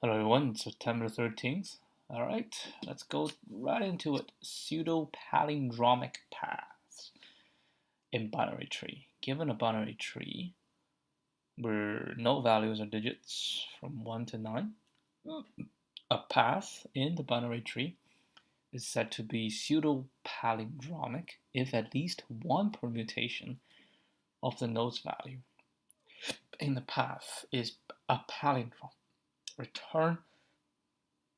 Hello everyone, it's September 13th. Alright, let's go right into it. Pseudo-palindromic paths in binary tree. Given a binary tree where no values are digits from 1 to 9, a path in the binary tree is said to be pseudo-palindromic if at least one permutation of the node's value in the path is a palindrome. Return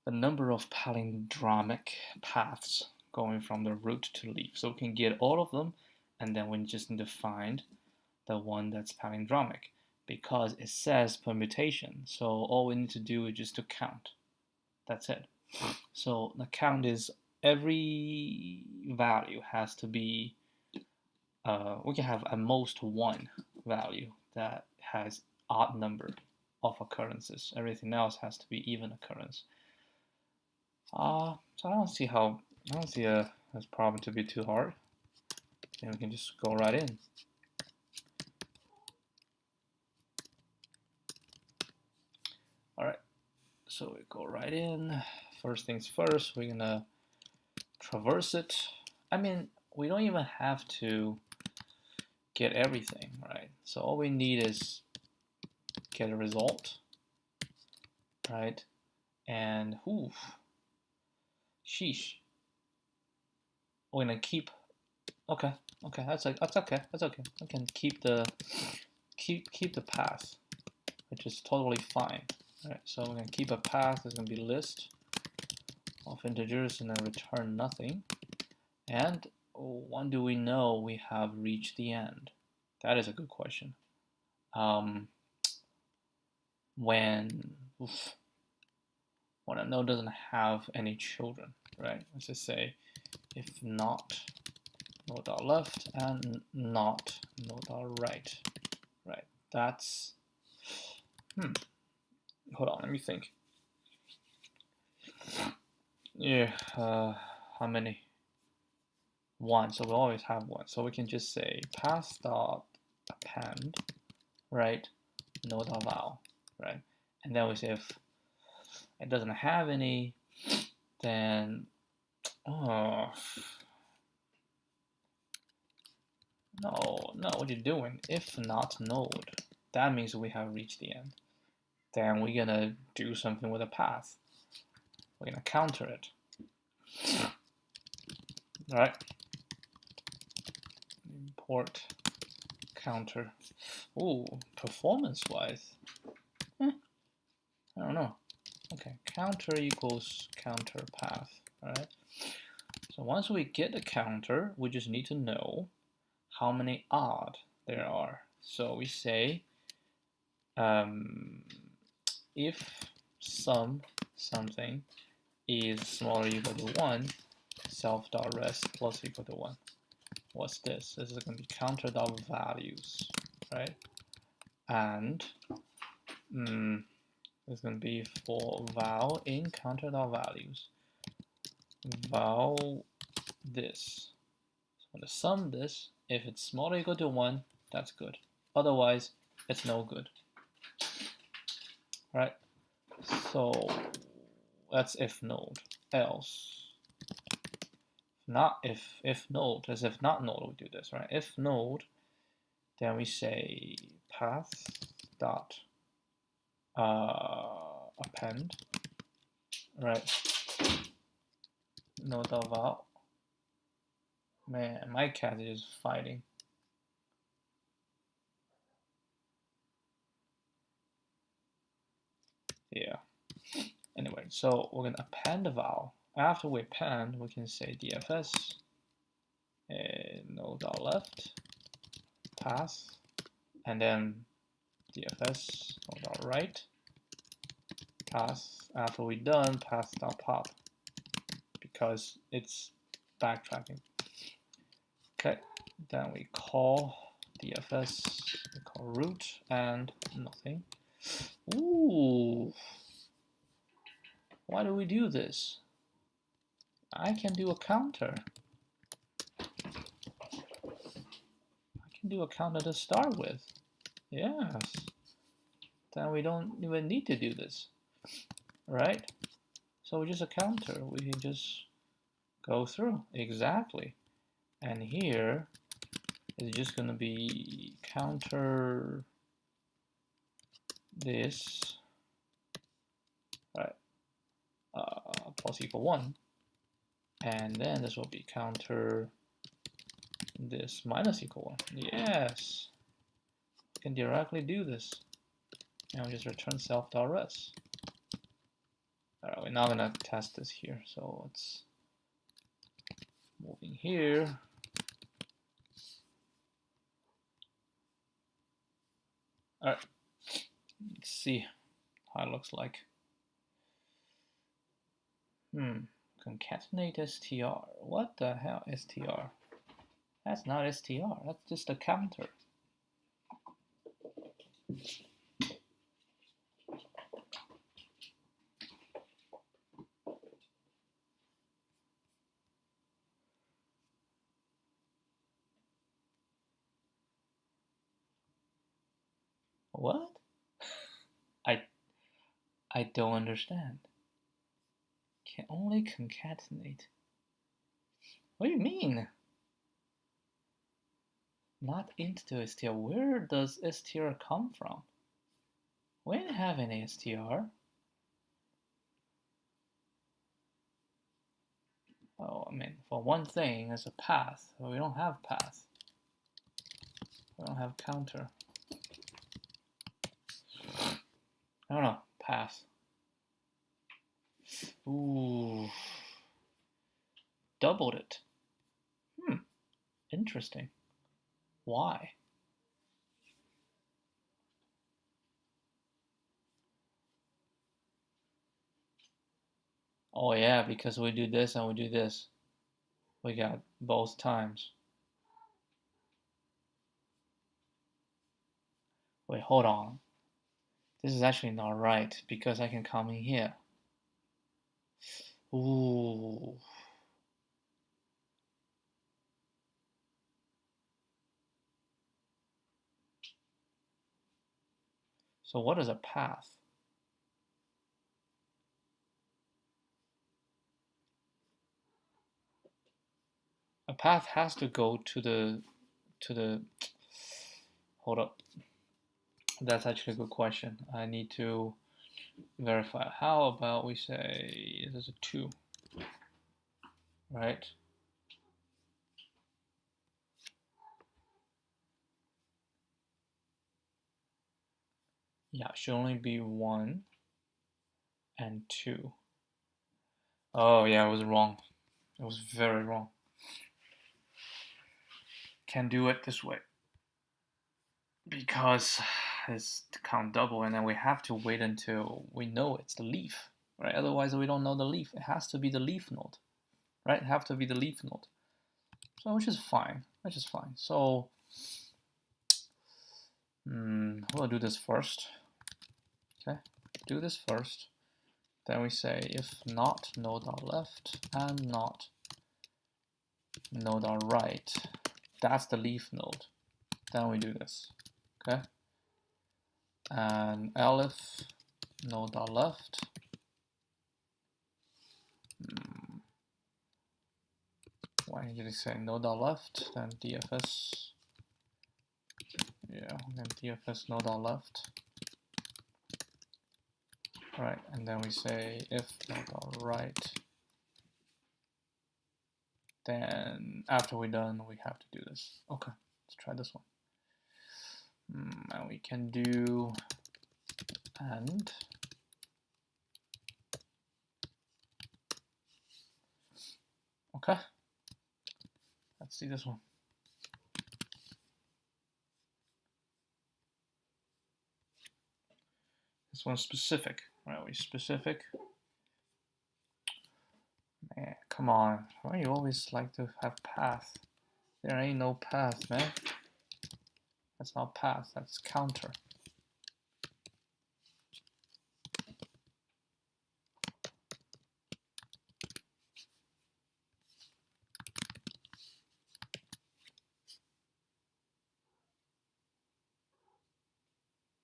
the number of palindromic paths going from the root to leaf. So we can get all of them, and then we just need to find the one that's palindromic because it says permutation. So all we need to do is just to count. That's it. So the count is every value has to be, we can have at most one value that has odd number of occurrences. Everything else has to be even occurrence. So I don't see this problem to be too hard. Then we can just go right in. Alright, so we go right in. First things first, we're gonna traverse it. I mean, we don't even have to get everything, right? So all we need is get a result, right? And sheesh. We're gonna keep. Okay, that's okay. We can keep the path, which is totally fine. All right, so we're gonna keep a path. It's gonna be list of integers and then return nothing. And when do we know we have reached the end? That is a good question. When a node doesn't have any children, right? Let's just say if not node.left and not node.right, right? That's hold on, let me think. Yeah, how many? One, so we always have one. So we can just say path.append, right? Node.val, right? And then we say if it doesn't have any, then no, what you're doing? If not node, that means we have reached the end. Then we're gonna do something with a path. We're gonna counter it. All right. Import counter. Ooh, performance-wise, I don't know. Okay, counter equals counter path. All right. So once we get the counter, we just need to know how many odd there are. So we say if something is smaller or equal to 1, self.rest plus equal to 1. What's this? This is going to be counter.values, right? And it's going to be for val in counter.values. Val this. So I'm going to sum this. If it's smaller or equal to 1, that's good. Otherwise, it's no good. Right? So that's if node. Else. Not if node, as if not node we do this, right? If node, then we say path dot append, right? Node of val. Man, my cat is fighting. Yeah. Anyway, so we're gonna append the val. After we append, we can say dfs node.left path, and then dfs node.right path. After we're done, path.pop, because it's backtracking. Okay, then we call dfs, we call root, and nothing. Ooh, why do we do this? I can do a counter. I can do a counter to start with. Yes. Then we don't even need to do this. right? So just a counter. We can just go through. Exactly. And here is just going to be counter this, right? Plus equal 1. And then this will be counter this minus equal 1. Yes. We can directly do this. And we just return self.res. Alright, we're now going to test this here. So it's moving here. Alright, let's see how it looks like. Concatenate str. What the hell, str? That's not str, that's just a counter. What? I don't understand. Can only concatenate. What do you mean? Not into str. Where does str come from? We didn't have any str. Oh, I mean, for one thing, it's a path. But we don't have path. We don't have counter. I don't know. Path. Ooh. Doubled it. Interesting. Why? Oh yeah, because we do this and we do this. We got both times. Wait, hold on. This is actually not right because I can come in here. Ooh. So what is a path? A path has to go to the hold up. That's actually a good question. I need to verify. How about we say this is a 2, right? Yeah, it should only be 1 and 2. Oh yeah, I was wrong. It was very wrong. Can't do it this way because it's count double, and then we have to wait until we know it's the leaf, right? Otherwise, we don't know the leaf. It has to be the leaf node, right? Have to be the leaf node. So which is fine. Which is fine. So we'll do this first. Okay, do this first. Then we say if not node.left and not node.right, that's the leaf node. Then we do this. Okay. And elif node.left. Why did you say node.left? Then DFS. Yeah, then DFS node.left. Right, and then we say if node.right. Then after we're done, we have to do this. Okay, let's try this one. And we can do and. Okay, let's see this one. This one's specific, right? We specific. Man, come on. Why you always like to have path? There ain't no path, man. That's not path, that's counter.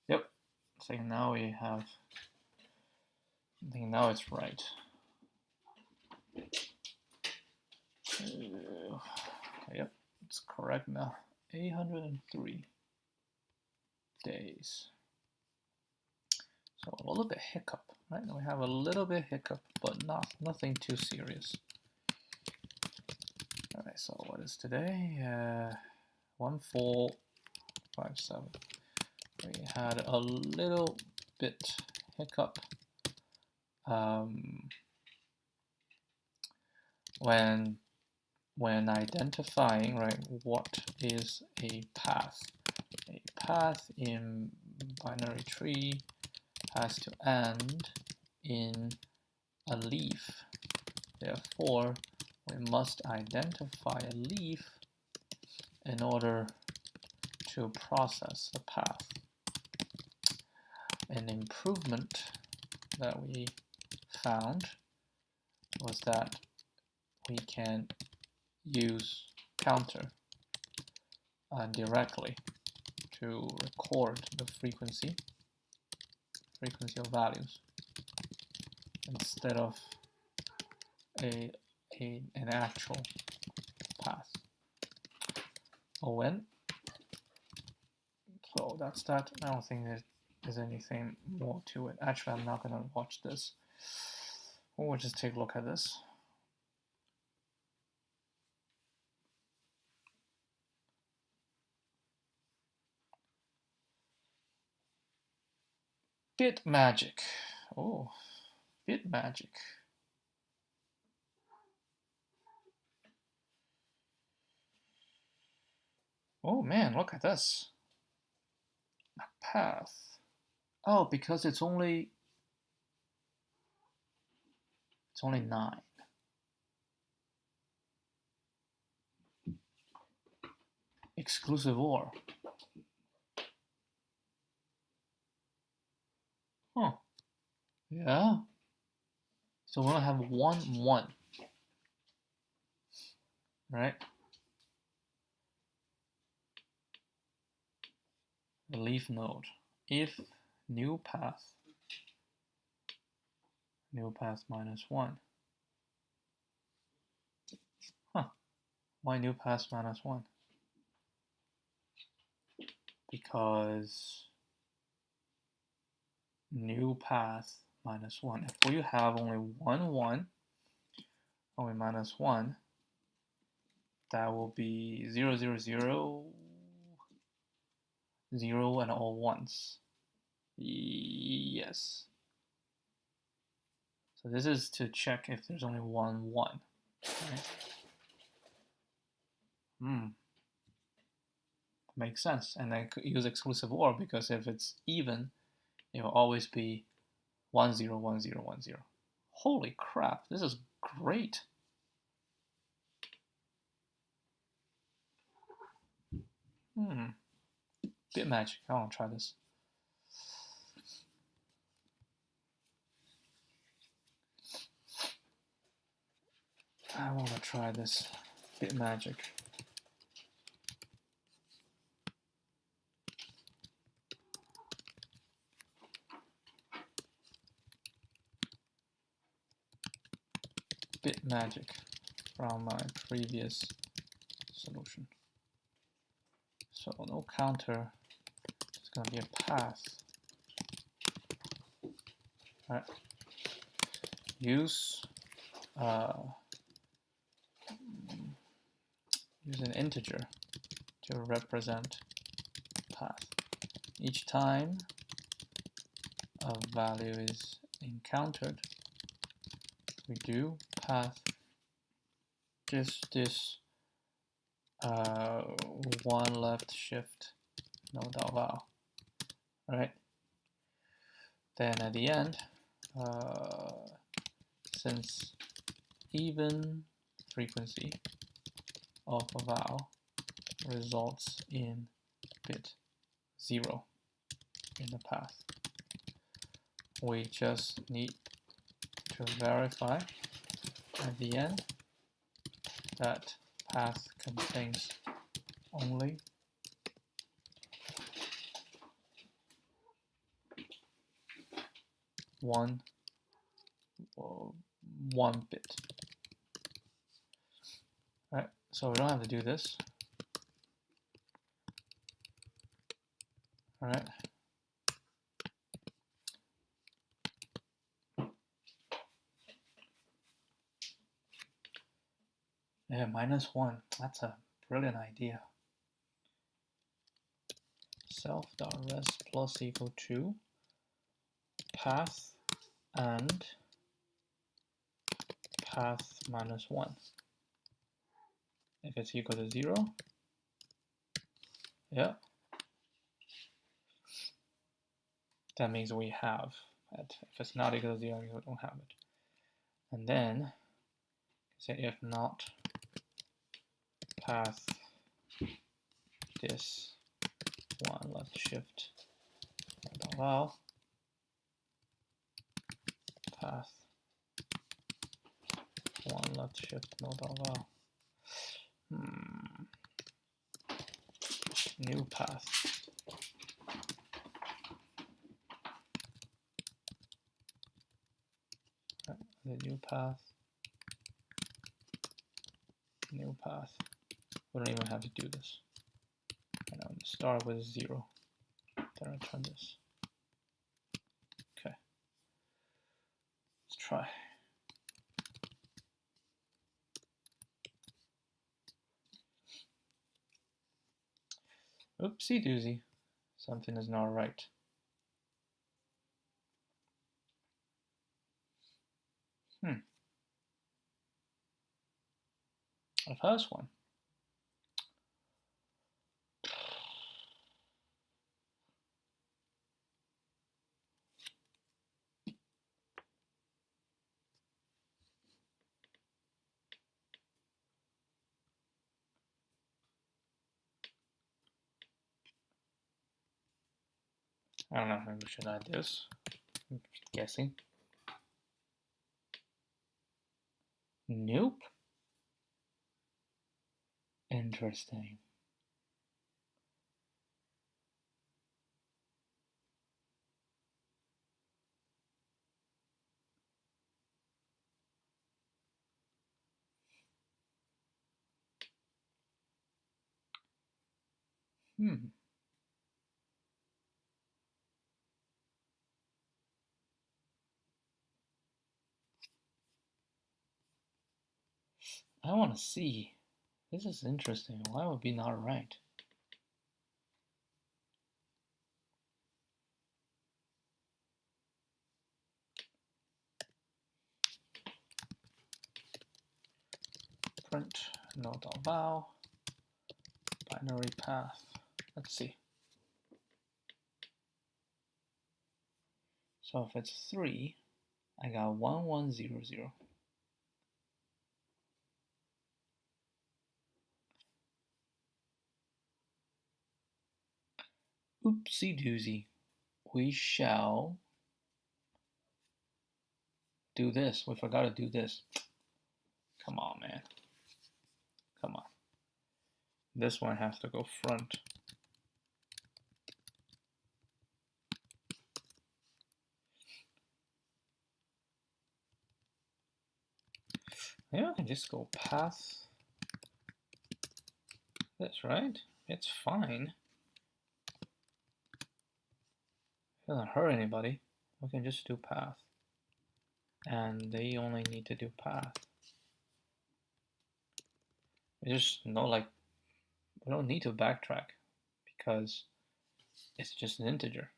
Yep. So now we have I think now it's right. Yep, it's correct now. 803 days. So a little bit hiccup, right? We have a little bit hiccup, but nothing too serious. All right, so what is today? 1457. We had a little bit hiccup when identifying, right, what is a path. A path in binary tree has to end in a leaf. Therefore, we must identify a leaf in order to process the path. An improvement that we found was that we can use counter directly to record the frequency of values instead of an actual path. When? So that's that. I don't think there's anything more to it. Actually, I'm not going to watch this. We'll just take a look at this. Bit magic. Oh, bit magic. Oh man, look at this. A path. Oh, because it's only 9. Exclusive OR. Huh. Yeah. So we're gonna have 1, 1. Right? The leaf node. If new path minus 1. Huh. Why new path minus 1? Because new path minus 1. If we have only 1, 1, only minus 1, that will be 0, 0, 0, 0, and all ones. Yes. So this is to check if there's only 1, 1. Right? Makes sense. And I could use exclusive OR because if it's even, it will always be 1, 0, 1, 0, 1, 0. Holy crap, this is great. Bit magic. I want to try this. I want to try this bit magic. Bit magic from my previous solution. So no counter, it's going to be a path. All right. Use an integer to represent path. Each time a value is encountered, we do path this one left shift node val. Right? Then at the end, since even frequency of a val results in bit 0 in the path, we just need to verify at the end that path contains only one 1 bit. All right, so we don't have to do this. All right. Yeah, -1. That's a brilliant idea. Self.rest plus equal to path and path -1. If it's equal to 0, yeah, that means we have it. If it's not equal to 0, we don't have it. And then say if not path this one, left shift allow path one left shift node allow new path. The new path. We don't even have to do this. And I'm going to start with 0. Then return this. Okay. Let's try. Oopsie doozy. Something is not right. The first one. I don't know, maybe we should add this. I'm guessing. Nope. Interesting. I want to see. This is interesting. Why would be not right? Print node.val binary path. Let's see. So if it's 3, I got 1100. Oopsie doozy. We shall do this. We forgot to do this. Come on, man. Come on. This one has to go front. Maybe I can just go path this, right? It's fine. It doesn't hurt anybody. We can just do path. And they only need to do path. There's no like, we don't need to backtrack because it's just an integer.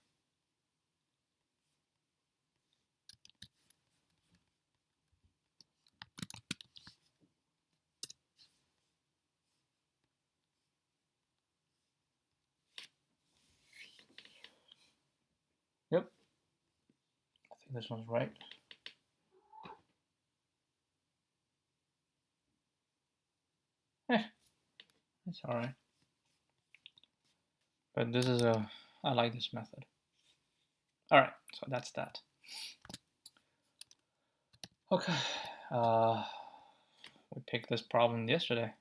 Yep. I think this one's right. It's alright. But this is I like this method. Alright, so that's that. Okay. We picked this problem yesterday.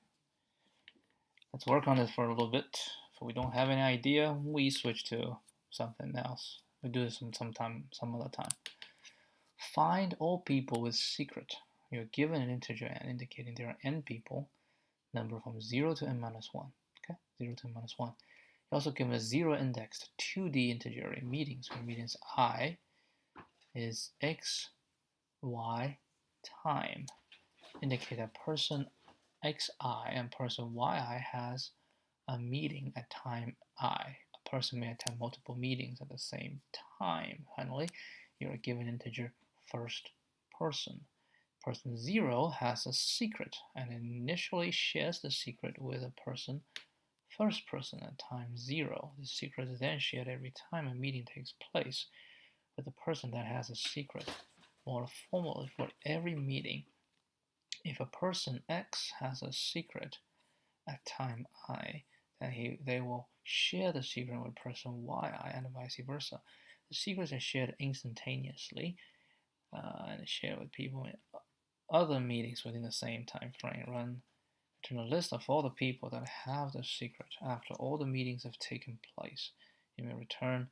Let's work on it for a little bit. If we don't have any idea, we switch to something else. We do this some other time. Find all people with secret. you're given an integer n indicating there are n people, number from 0 to n minus 1. Okay, 0 to n minus 1. You're also given a 0 indexed 2D integer array meeting. So meetings I is x, y, time. Indicate that person xi and person yi has a meeting at time I. A person may attend multiple meetings at the same time. Finally, you are given integer first person. Person 0 has a secret and initially shares the secret with a person first person at time 0. The secret is then shared every time a meeting takes place with the person that has a secret. More formally, for every meeting, if a person X has a secret at time I, then they will share the secret with person yi and vice versa. The secrets are shared instantaneously and shared with people in other meetings within the same time frame. Return a list of all the people that have the secret after all the meetings have taken place. You may return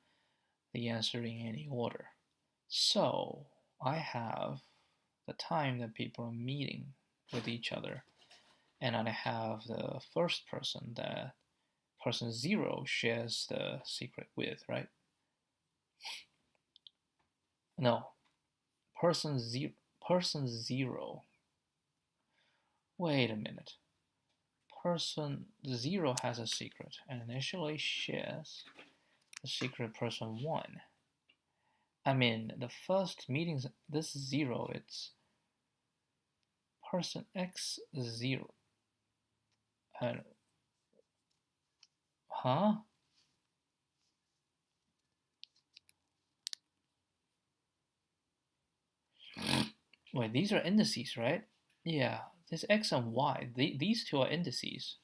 the answer in any order. So I have the time that people are meeting with each other, and I have the first person that person 0 shares the secret with, right? No, person 0. Wait a minute. Person 0 has a secret and initially shares the secret person 1. I mean, the first meetings, this 0, it's person x0. Huh? Wait, these are indices, right? Yeah, this x and y, these two are indices.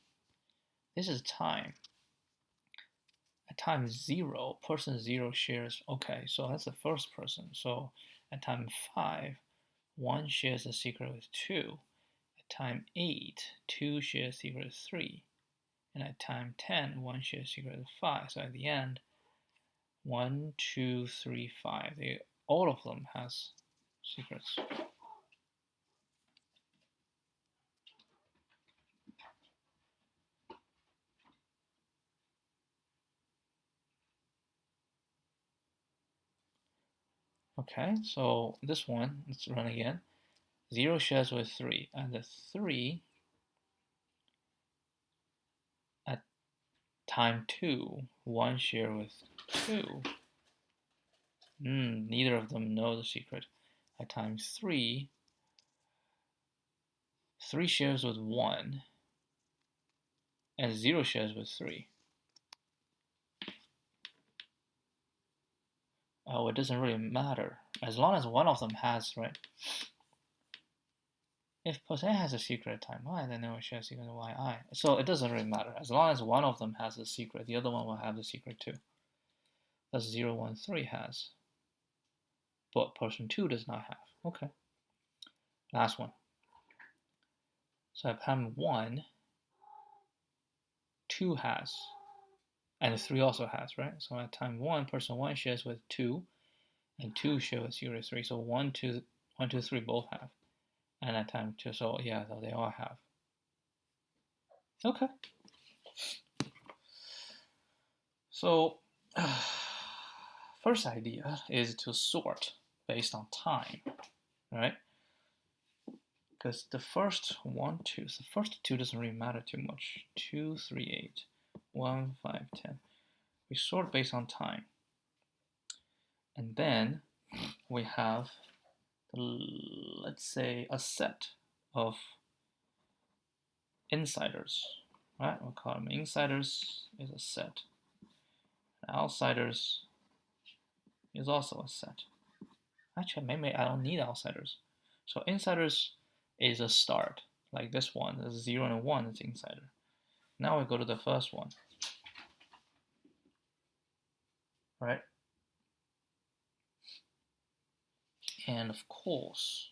This is time. At time 0, person 0 shares, okay, so that's the first person. So at time 5, 1 shares the secret with 2. At time 8, 2 shares the secret with 3. And at time 10, 1 shares the secret with 5. So at the end, 1, 2, 3, 5. All of them has secrets. Okay, so this one, let's run again. 0 shares with 3, and the 3 at time 2, 1 share with 2. Neither of them know the secret. At time 3, 3 shares with 1, and 0 shares with 3. Oh, it doesn't really matter. As long as one of them has, right? If person has a secret at time I, then they will share a secret with yi. So it doesn't really matter. As long as one of them has a secret, the other one will have the secret too. That's 0, 1, 3 has. But person 2 does not have. Okay. Last one. So at time 1, 2 has. And 3 also has, right? So at time 1, person 1 shares with 2, and 2 shares with 0, 3. So 1, 2, 3 both have. And at time 2, so yeah, so they all have. Okay. So first idea is to sort based on time, right? Because the first 1, 2, so the first 2 doesn't really matter too much. 2, 3, 8, 1, 5, 10. We sort based on time. And then we have, let's say, a set of insiders, right? We'll call them insiders is a set. Outsiders is also a set. Actually, maybe I don't need outsiders. So insiders is a start, like this one, the 0 and 1 is insider. Now we go to the first one, right? And of course,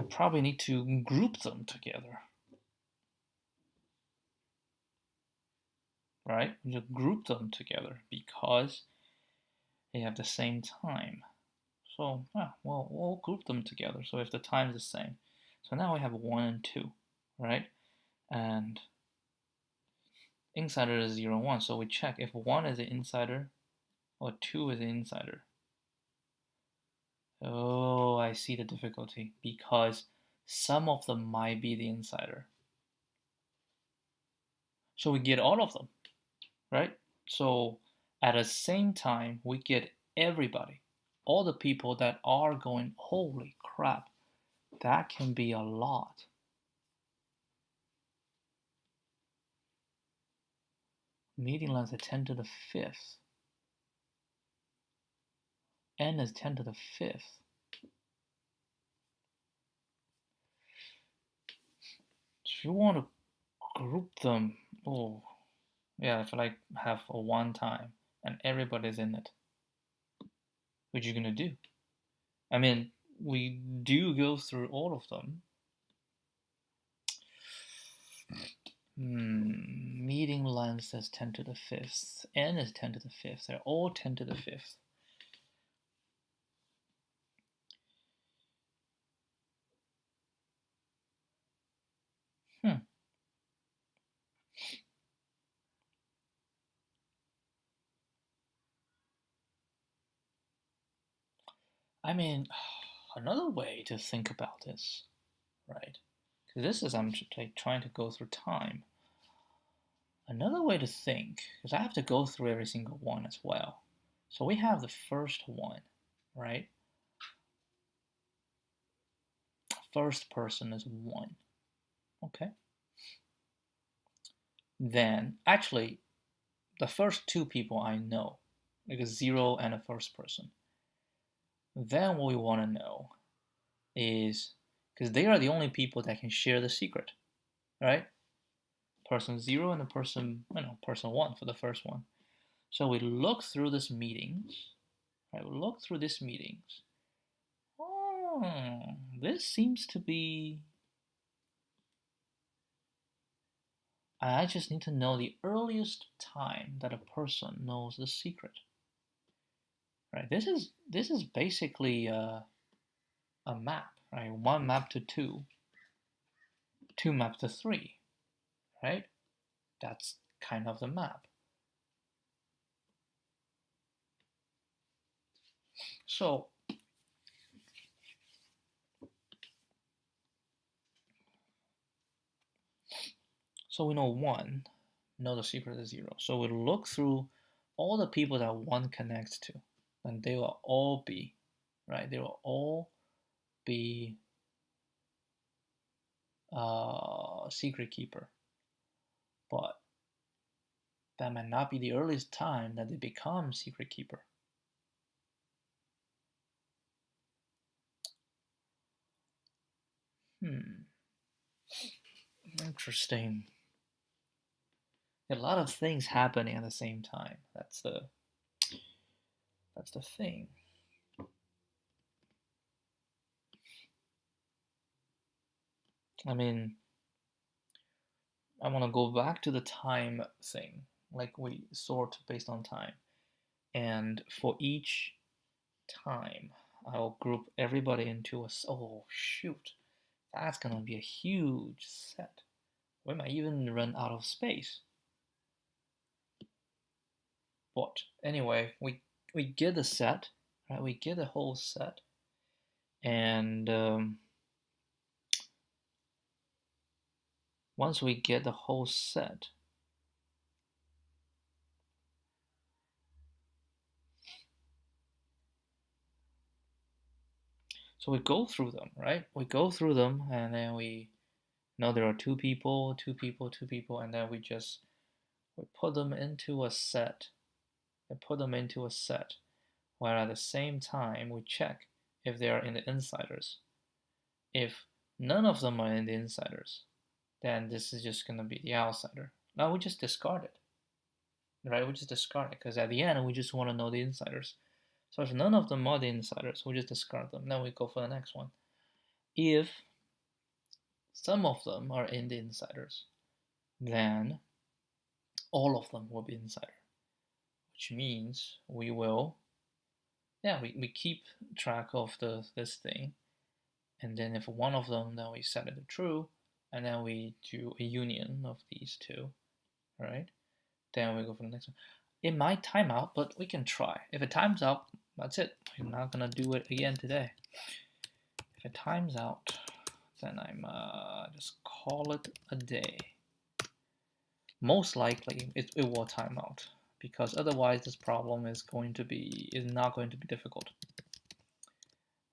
I probably need to group them together, right? We just group them together because they have the same time. So yeah, we'll group them together. So if the time is the same, so now we have 1 and 2, right? And insider is 0 and 1. So we check if 1 is the insider or 2 is the insider. Oh, I see the difficulty because some of them might be the insider. So we get all of them, right? So at the same time, we get everybody, all the people that are going, holy crap, that can be a lot. Meeting length is 10 to the 5th. N is 10 to the 5th. If you want to group them, oh, yeah, if I like have a one time and everybody's in it, what you gonna do? I mean, we do go through all of them. Meeting length is 10 to the 5th. N is 10 to the 5th. They're all 10 to the 5th. I mean, another way to think about this, right? Because this is, I'm trying to go through time. Another way to think, because I have to go through every single one as well. So we have the first one, right? First person is 1, okay? Then, actually, the first 2 people I know, like a 0 and a first person. Then what we want to know is, because they are the only people that can share the secret, right? Person 0 and the person 1 for the first one. So we look through these meetings, right? We look through these meetings. Oh, this seems to be. I just need to know the earliest time that a person knows the secret. Right? This is basically a map, right? 1 map to 2, 2 map to 3, right? That's kind of the map. So we know 1, know the secret is 0. So we look through all the people that 1 connects to, and they will all be, right? They will all be secret keeper. But that might not be the earliest time that they become secret keeper. Interesting. A lot of things happening at the same time. That's the thing. I mean, I want to go back to the time thing, like we sort based on time. And for each time, I'll group everybody into a, oh shoot, that's gonna be a huge set. We might even run out of space. But anyway, we get the set, right? We get the whole set, and once we get the whole set, so we go through them, right? We go through them, and then we know there are 2 people, 2 people, 2 people, and then we put them into a set. And put them into a set, while at the same time we check if they are in the insiders. If none of them are in the insiders, then this is just going to be the outsider. Now we just discard it, right? We just discard it because at the end we just want to know the insiders. So if none of them are the insiders, we just discard them. Then we go for the next one. If some of them are in the insiders, then all of them will be insider, which means we will yeah, we keep track of this thing, and then if one of them, then we set it to true, and then we do a union of these two, right? Then we go for the next one. It might time out, but we can try. If it times out, that's it. I'm not gonna do it again today. If it times out, then I'm just call it a day. Most likely it will time out, because otherwise this problem is not going to be difficult.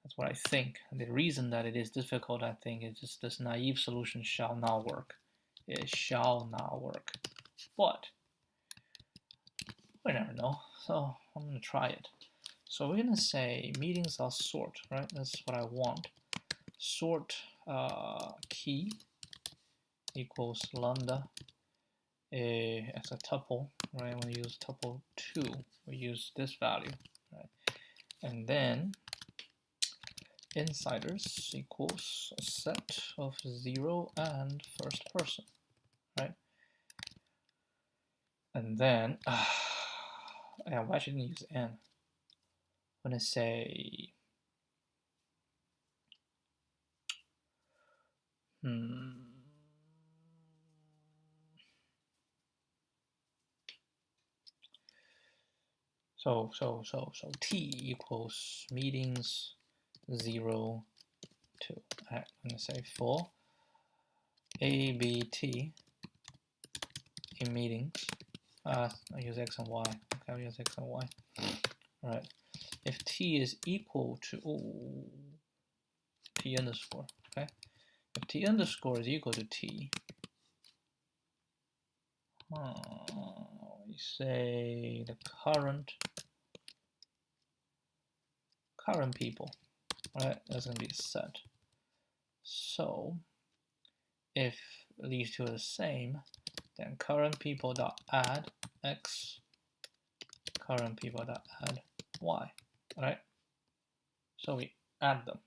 That's what I think. The reason that it is difficult, I think, is just this naive solution shall not work. It shall not work. But we never know, so I'm going to try it. So we're going to say meetings are sort, right? That's what I want. Sort key equals lambda as a tuple, right? When we use tuple 2, we use this value, right? And then insiders equals a set of 0 and first person, right? And then, why shouldn't I use n? I'm going to say, So t equals meetings 0, 2. All right, I'm going to say for a, b, t in meetings. I use x and y. Okay, I'll use x and y. All right. If t is equal to t underscore, okay? If t underscore is equal to t, we say the current people, right? That's going to be set. So if these two are the same, then current people dot add x, current people dot add y, right? So we add them.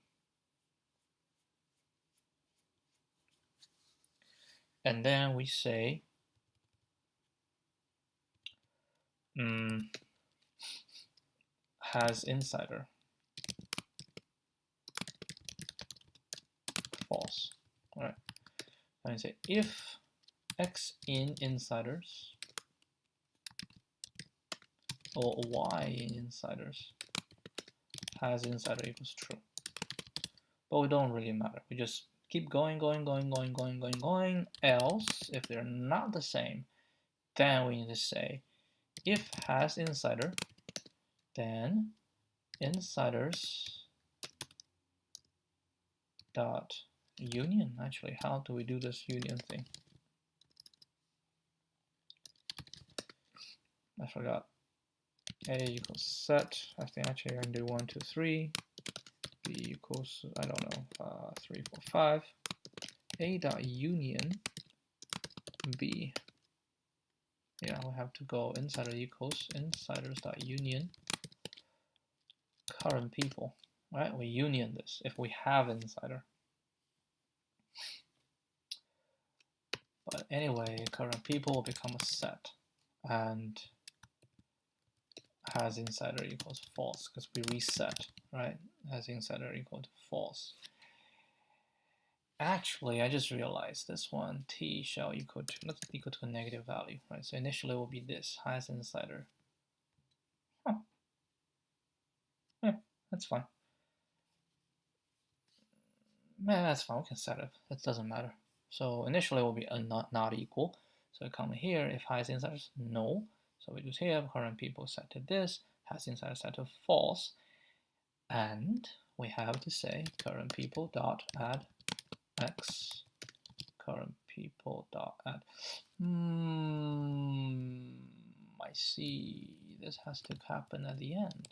And then we say has insider false. All right. And I say if x in insiders or y in insiders has insider equals true. But we don't really matter. We just keep going. Else, if they're not the same, then we need to say if has insider, then insiders dot union. Actually, how do we do this union thing? I forgot. A equals set. I think actually I can do 1, 2, 3. B equals, I don't know, 3, 4, 5. A dot union B. Yeah, we have to go insider equals insiders dot union current people. Right? We union this if we have insider. But anyway, current people will become a set, and has insider equals false because we reset, right? Has insider equal to false. Actually, I just realized this one, t shall equal to, let's equal to a negative value, right? So initially it will be this, has insider. Yeah, that's fine. Man, that's fine, we can set it, it doesn't matter. So initially it will be a not equal. So I come here, if has insider is no. So we just here, current people set to this, has insider set to false. And we have to say current people dot add x, current people dot add. I see. This has to happen at the end.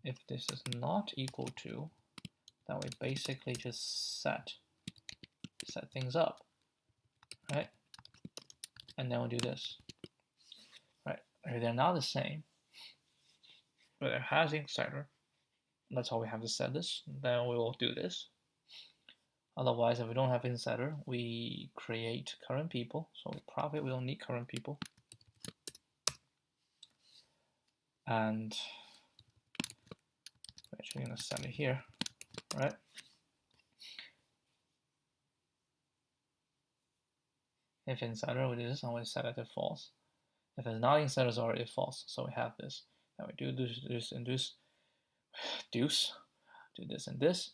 If this is not equal to, then we basically just set things up, right? And then we'll do this, right? If they're not the same, but it has insider, that's how we have to set this. Then we will do this. Otherwise, if we don't have insider, we create current people. So we don't need current people. And We're actually going to set it here, right? If insider with this, I'm going to set it to false. If it's not insider, it's already false. So we have this. Now we do this and this, deuce, do this and this.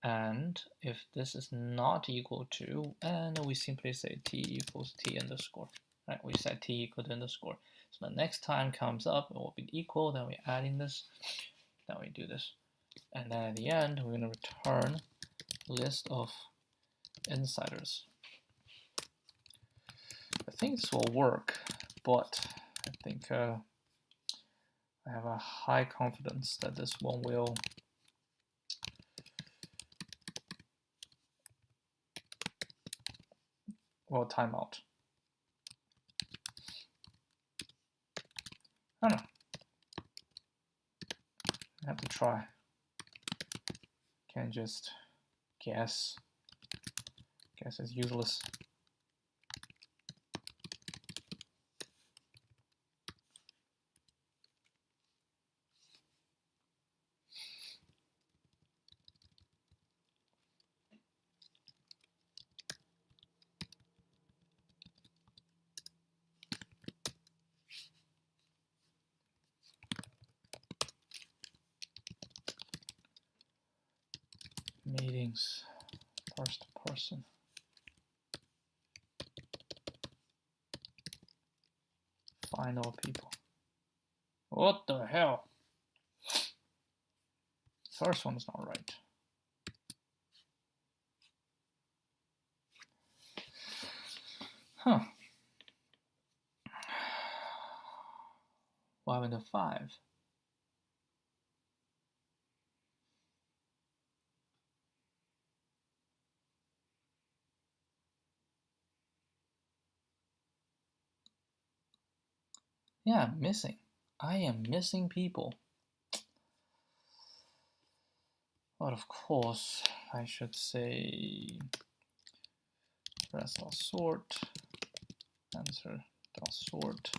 And if this is not equal to, and we simply say t equals t underscore. Right? We set t equal to underscore. So the next time comes up, it will be equal. Then we add in this. Then we do this. And then at the end, we're going to return list of insiders. I think this will work, but I think I have a high confidence that this one will time out. I don't know. I have to try. Can't just guess. Guess it's useless. Meetings, first person. Find all people. What the hell? First one's not right. Huh. What happened to 5? Yeah, I'm missing. I am missing people. But of course, I should say rest dot sort, answer dot sort.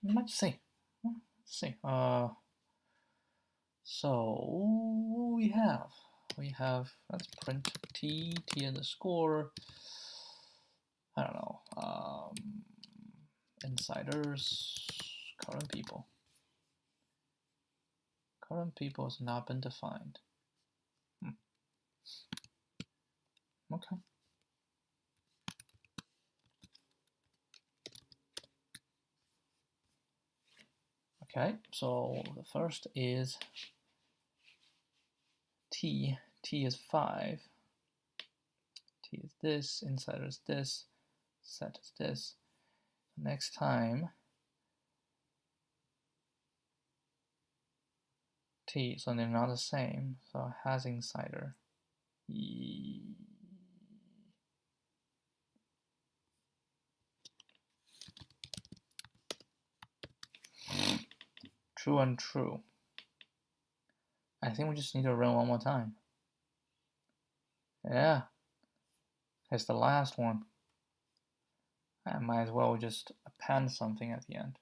Let's see. Let's see. So we have let's print t underscore. I don't know. Insiders, current people. Current people has not been defined. Okay. Okay, so the first is t. T is 5. T is this. Insider is this. Set is this. Next time, t, so they're not the same. So has insider. True and true. I think we just need to run one more time. Yeah, it's the last one. I might as well just append something at the end.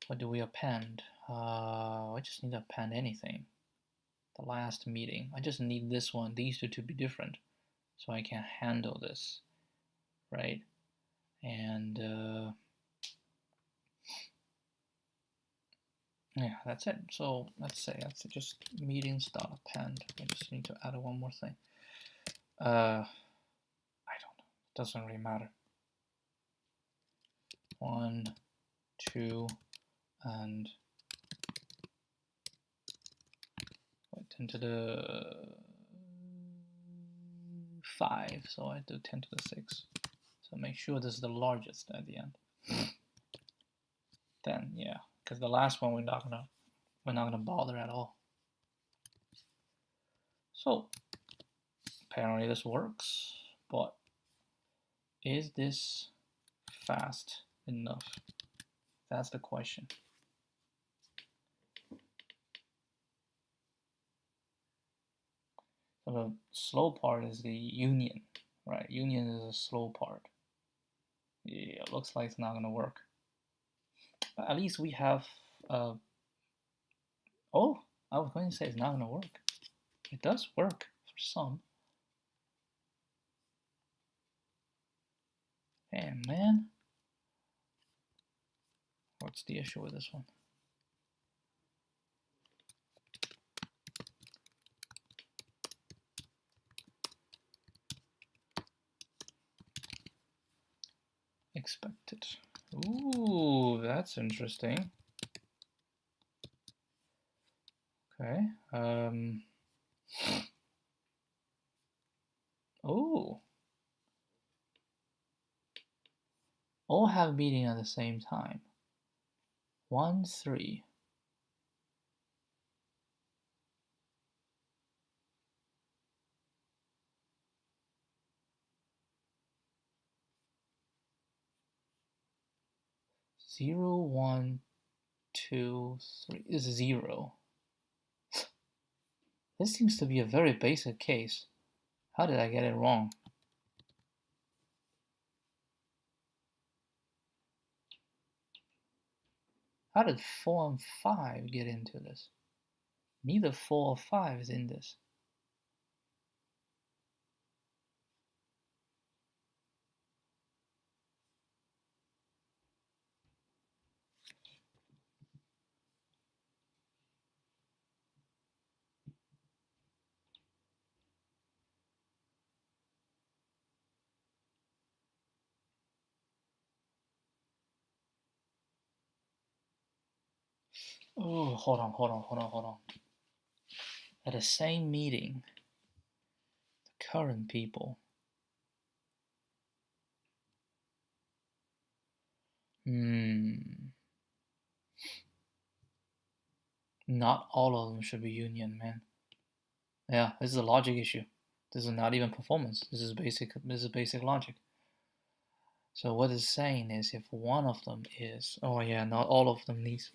What do we append? I just need to append anything. The last meeting. I just need this one, these two to be different, so I can handle this, right? And yeah, that's it. So let's say that's just meetings.append. I just need to add one more thing. I don't know. It doesn't really matter. 1, 2, and 10 to the 5. So I do 10 to the 6. So make sure this is the largest at the end. Then yeah, because the last one we're not gonna bother at all. So apparently this works, but is this fast enough? That's the question. So the slow part is the union, right? Union is the slow part. Yeah, it looks like it's not gonna work. But at least we have Oh, I was going to say it's not going to work. It does work for some. Damn, man. What's the issue with this one? Expected. Ooh, that's interesting. Okay. Oh. All have meeting at the same time. 1, 3. Zero, 1, 2, 3 is 0. This seems to be a very basic case. How did I get it wrong? How did 4 and 5 get into this? Neither 4 or 5 is in this. Oh, hold on. At the same meeting, the current people. Not all of them should be union, man. Yeah, this is a logic issue. This is not even performance. This is basic logic. So what it's saying is if one of them is, oh yeah, not all of them needs,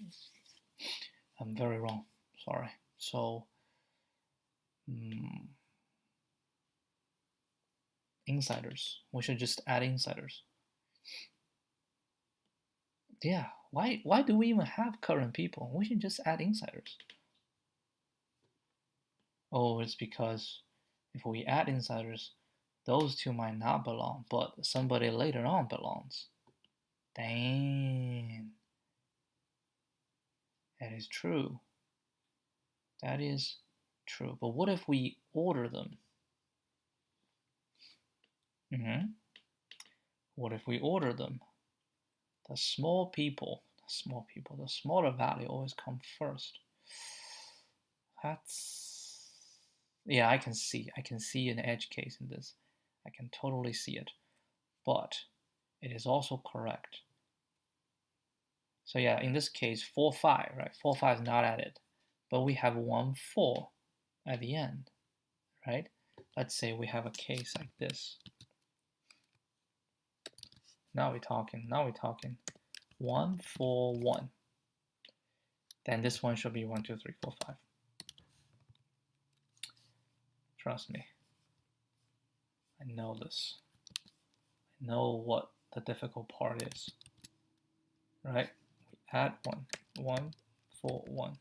I'm very wrong, sorry. So, insiders, we should just add insiders. Yeah, why do we even have current people? We should just add insiders. Oh, it's because if we add insiders, those two might not belong, but somebody later on belongs. Dang. That is true. That is true. But what if we order them? What if we order them? The smaller value always come first. That's, yeah, I can see an edge case in this. I can totally see it. But it is also correct. So yeah, in this case, 4, 5, right? 4, 5 is not added, but we have 1, 4 at the end, right? Let's say we have a case like this. Now we're talking. 1, 4, 1. Then this one should be 1, 2, 3, 4, 5. Trust me. I know this. I know what the difficult part is. Right? We add 1, 1, 4, 1.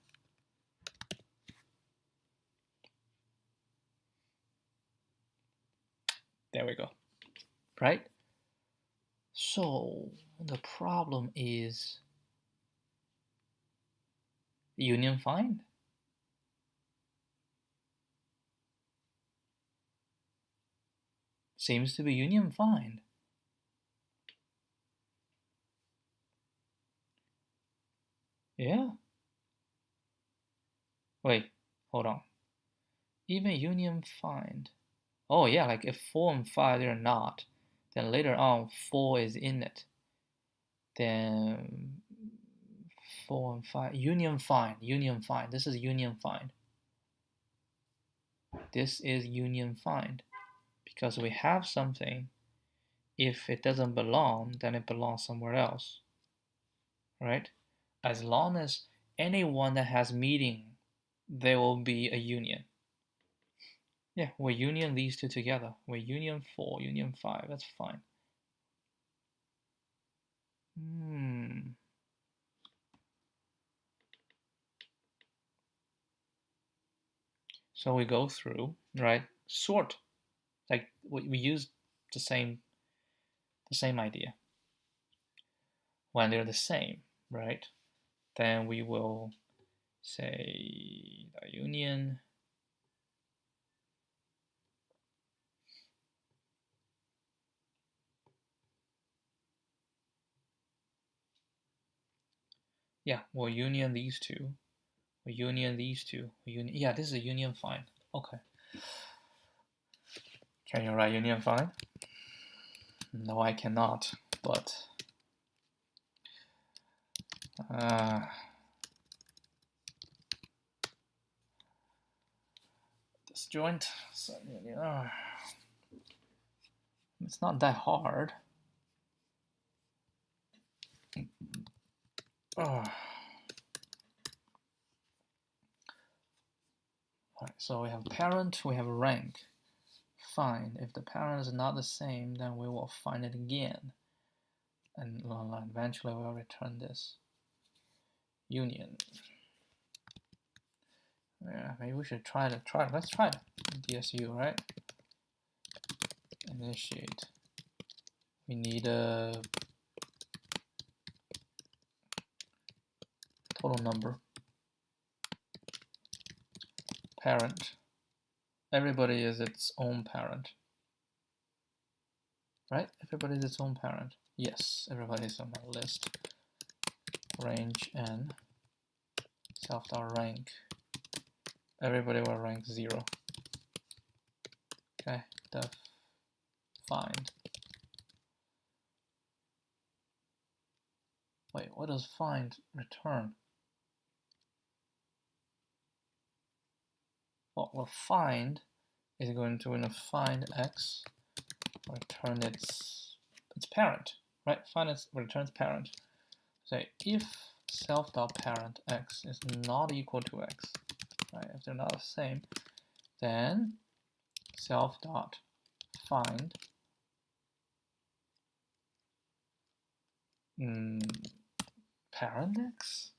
There we go. Right? So the problem is union find. Seems to be union find. Yeah. Wait, hold on. Even union find. Oh yeah, like if 4 and 5 they're not, then later on 4 is in it. Then 4 and 5, union find. This is union find. This is union find. Because we have something, if it doesn't belong, then it belongs somewhere else. Right? As long as anyone that has meeting, there will be a union. Yeah, we union these two together. We union 4, union 5, that's fine. So we go through, right? Sort, like we use the same idea. When they're the same, right? Then we will say the union we'll union these two. We union these two. Yeah, this is a union fine. Okay. Can you write union fine? No, I cannot, but disjoint. So, it's not that hard. Right, so we have parent, we have rank. Fine. If the parent is not the same, then we will find it again. And eventually we'll return this. Union. Yeah, maybe we should try it. Let's try it. DSU, right? Initiate. We need a total number. Parent. Everybody is its own parent. Right? Everybody is its own parent. Yes, everybody is on my list. Range n. Self.rank. Everybody will rank 0. Okay, def find. Wait, what does find return? Well, find is going to find x, return its parent, right? Find its returns parent. Say if self.parent x is not equal to x, right? If they're not the same, then self.find parent x.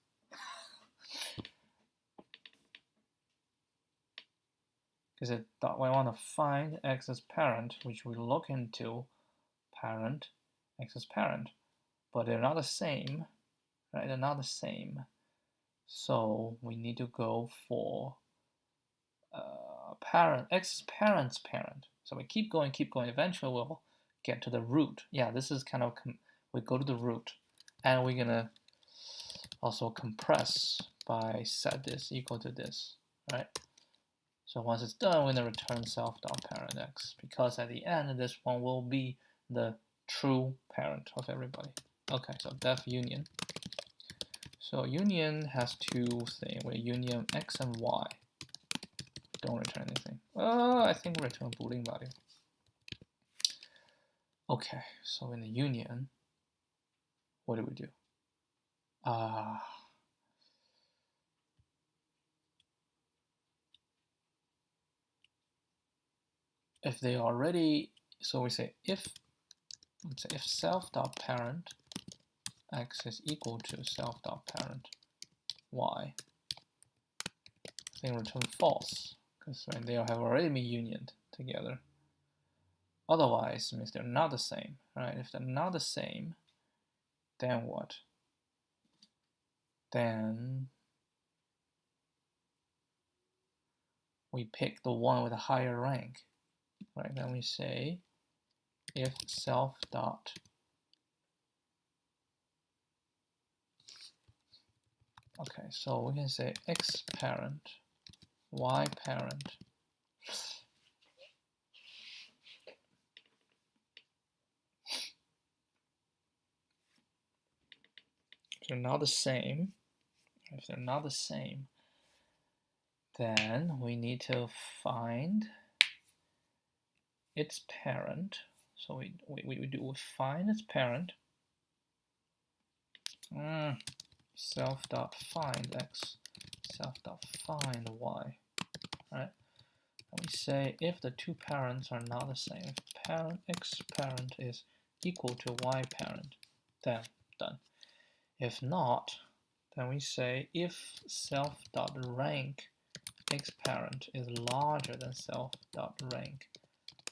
Because we want to find x as parent, which we look into parent, x as parent, but they're not the same, right? They're not the same. So we need to go for parent, x is parent's parent. So we keep going. Eventually we'll get to the root. Yeah, this is kind of, we go to the root. And we're gonna also compress by set this equal to this, right? So once it's done, we're gonna return self.parent x, because at the end, this one will be the true parent of everybody. Okay, so def union. So union has two things. We union x and y. Don't return anything. I think we return Boolean value. Okay, so in the union, what do we do? If they already, so we say if self.parent x is equal to self.parent y, then return false, because they have already been unioned together. Otherwise, it means they're not the same, right? If they're not the same, then what? Then we pick the one with a higher rank, right? Then we say if self dot okay, so we can say x parent, y parent. If they're not the same, then we need to find its parent. So we find its parent. Self.find x, self.find y, right? And we say if the two parents are not the same, if parent x parent is equal to y parent, then done. If not, then we say if self.rank x parent is larger than self dot rank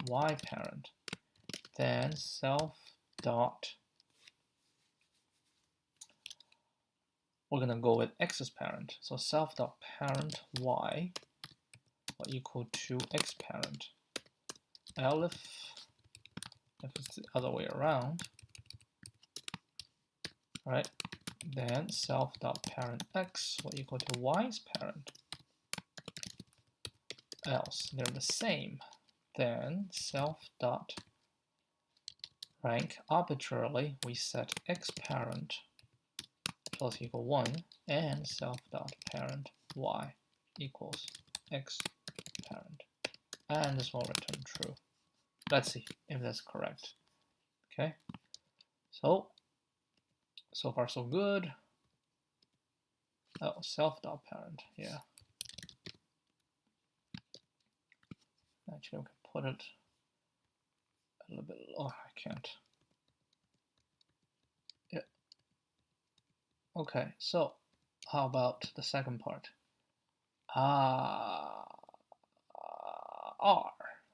y parent, then self dot, we're gonna go with x's parent. So self dot parent y will equal to x parent. If it's the other way around, right? Then self dot parent x will equal to y's parent. Else they're the same. Then self dot rank, arbitrarily we set x parent plus equal 1 and self dot parent y equals x parent, and this will return true. Let's see if that's correct. Okay, so far so good. Oh, self dot parent, yeah. Actually, we can put it a little bit. Oh, I can't. Yeah. Okay, so how about the second part? R.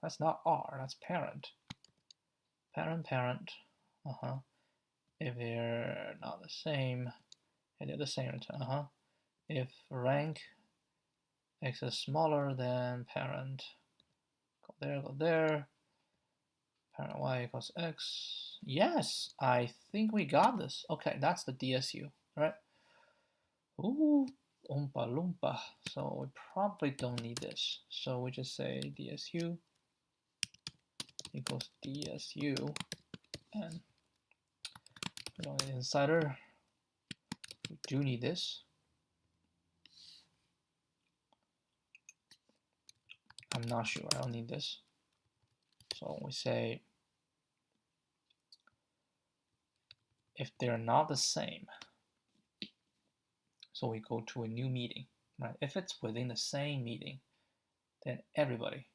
That's not R. That's parent. Parent. If they're not the same, and they're the same. If rank x is smaller than parent, go there. Parent y equals x. Yes, I think we got this. Okay, that's the DSU, right? Ooh, oompa loompa. So we probably don't need this. So we just say DSU equals DSU, and we don't need insider. We do need this. I'm not sure. I don't need this. So we say if they're not the same, so we go to a new meeting, right? If it's within the same meeting, then everybody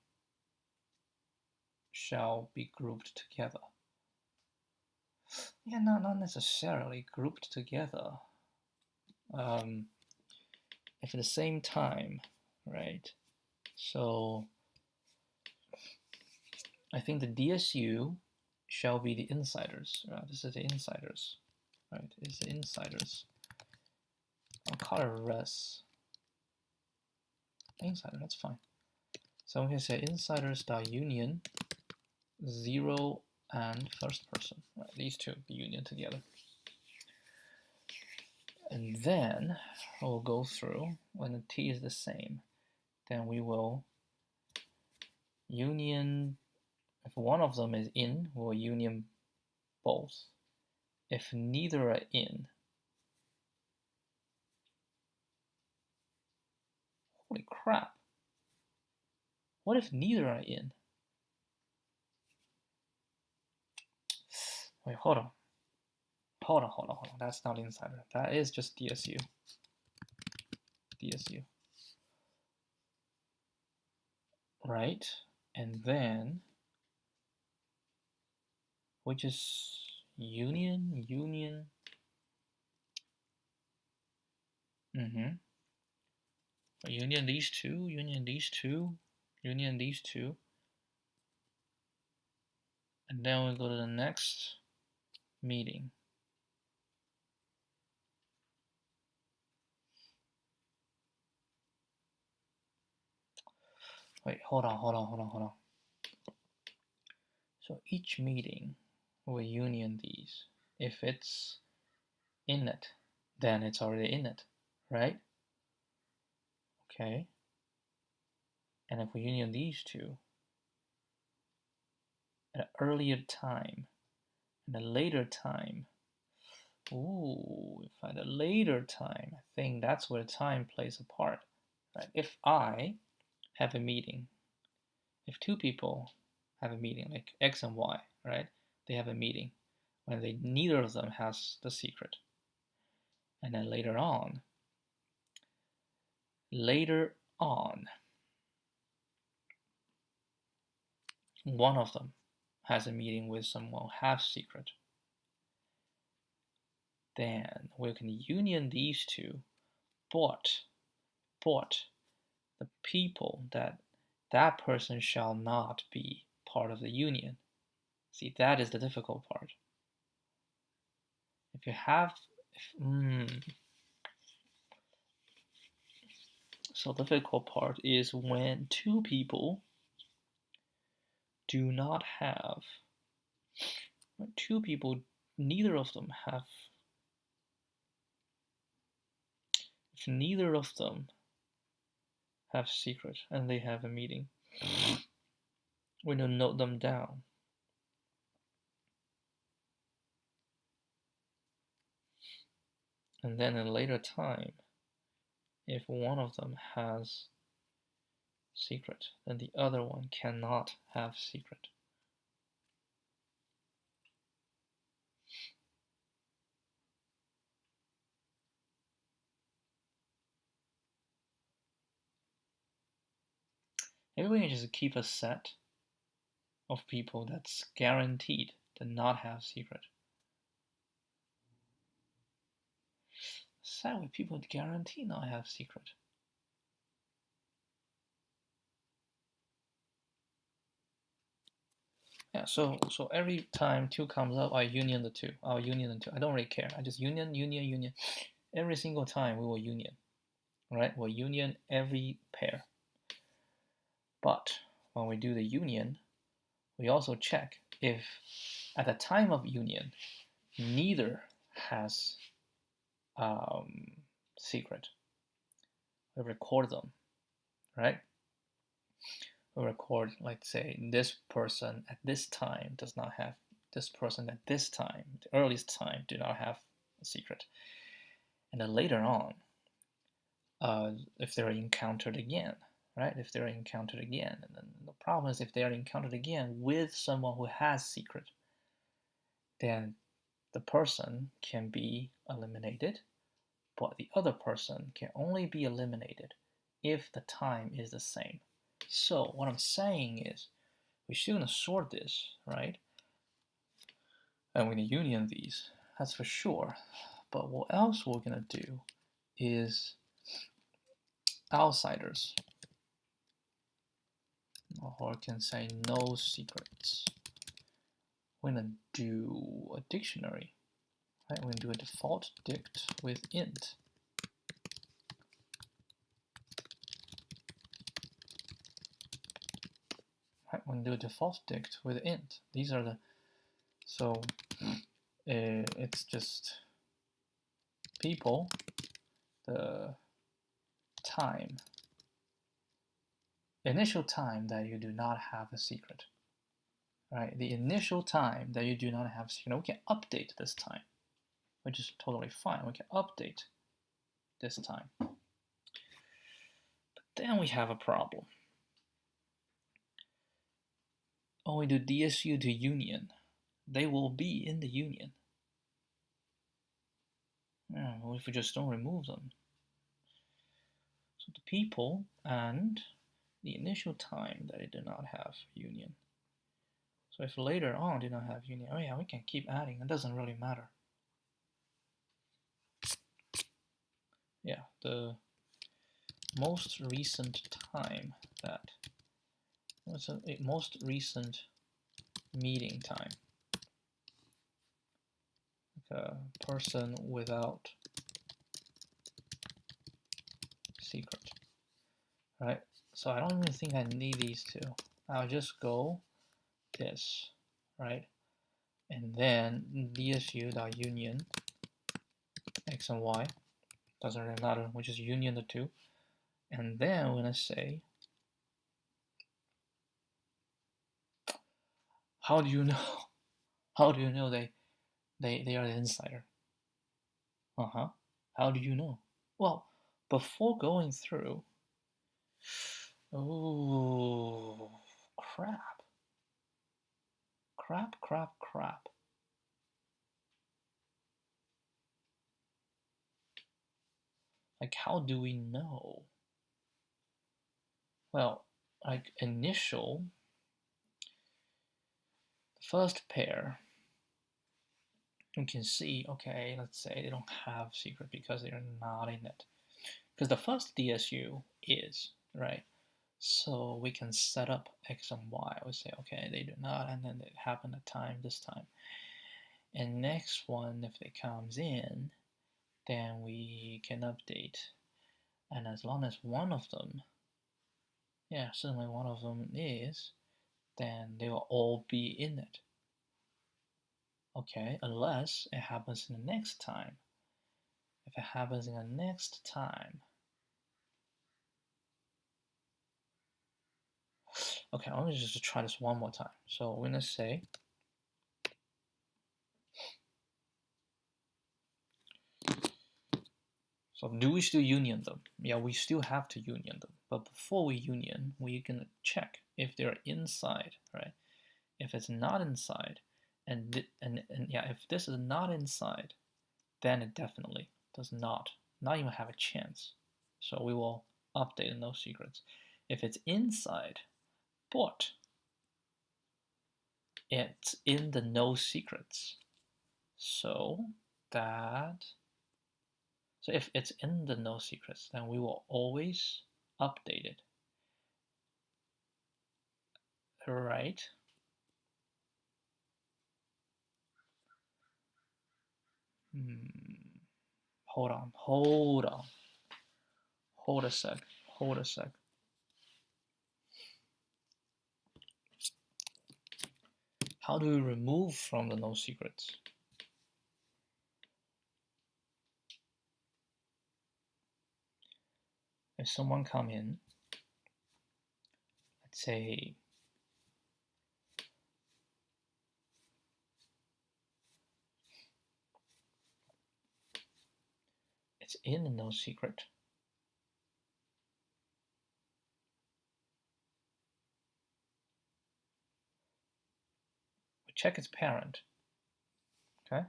shall be grouped together. Yeah, not necessarily grouped together. If at the same time, right? So I think the DSU shall be the insiders. This is the insiders, right? It's the insiders. I'll call it res. Insider, that's fine. So we can say insiders.union 0 and first person. Right, these two be union together. And then we'll go through when the t is the same. Then we will union, if one of them is in, we'll union both. If neither are in, holy crap. What if neither are in? Wait, hold on. That's not insider. That is just DSU. Right? And then which is union. Union these two, and then we go to the next meeting. Wait, hold on. So each meeting will union these. If it's in it, then it's already in it, right? Okay. And if we union these two at an earlier time and a later time, if at a later time, I think that's where time plays a part, right? If I have a meeting, if two people have a meeting, like X and Y, right? They have a meeting when neither of them has the secret. And then later on, one of them has a meeting with someone who has secret. Then we can union these two, but the people that person shall not be part of the union. See, that is the difficult part. If you have, so the difficult part is when two people do not have, neither of them have, if neither of them have secret and they have a meeting, we need to note them down. And then in a later time, if one of them has secret, then the other one cannot have secret. Maybe we can just keep a set of people that's guaranteed to not have secret. Set with people that guarantee not have secret. Yeah, so every time 2 comes up, I union the 2. I'll union the 2. I don't really care. I just union. Every single time we will union, right? We'll union every pair. But when we do the union, we also check if at the time of union, neither has secret. We record them, right? We record, like say, this person at this time does not have, this person at this time, the earliest time, do not have a secret. And then later on, if they're encountered again, right? If they're encountered again, and then the problem is if they are encountered again with someone who has secret, then the person can be eliminated, but the other person can only be eliminated if the time is the same. So what I'm saying is we shouldn't sort this, right? And we're going to union these, that's for sure. But what else we're going to do is outsiders. Or I can say no secrets. We're going to do a dictionary. Right? We're going to do a default dict with int. Right? We're going to do a default dict with int. These are the, so it's just people, the time, initial time that you do not have a secret. Right? The initial time that you do not have a secret. We can update this time, which is totally fine. We can update this time. But then we have a problem. When we do DSU to union, they will be in the union. What if we just don't remove them? So the people and the initial time that they do not have union. So if later on did not have union, oh yeah, we can keep adding. It doesn't really matter. Yeah, the most recent time that, what's a most recent meeting time? Like a person without secret, right? So I don't even think I need these two. I'll just go this, right? And then dsu.union x and y, doesn't really matter, we just union the two. And then we're gonna say, how do you know? How do you know they are the insider? How do you know? Well, before going through, oh crap. Like, how do we know? Well, like initial, the first pair, you can see, okay, let's say they don't have secret because they're not in it. Because the first DSU is, right? So we can set up x and y. We say, okay, they do not, and then it happened at time this time. And next one, if it comes in, then we can update. And as long as one of them, yeah, certainly one of them is, then they will all be in it. Okay, unless it happens in the next time. If it happens in the next time, okay, let me just try this one more time. So we're gonna say, so do we still union them? Yeah, we still have to union them. But before we union, we're gonna check if they're inside, right? If it's not inside, and yeah, if this is not inside, then it definitely does not even have a chance. So we will update no secrets. If it's inside, but it's in the no secrets, so if it's in the no secrets, then we will always update it, right? Hold on, hold a sec. How do we remove from the no secrets? If someone come in, let's say it's in the no secret, we check its parent, okay?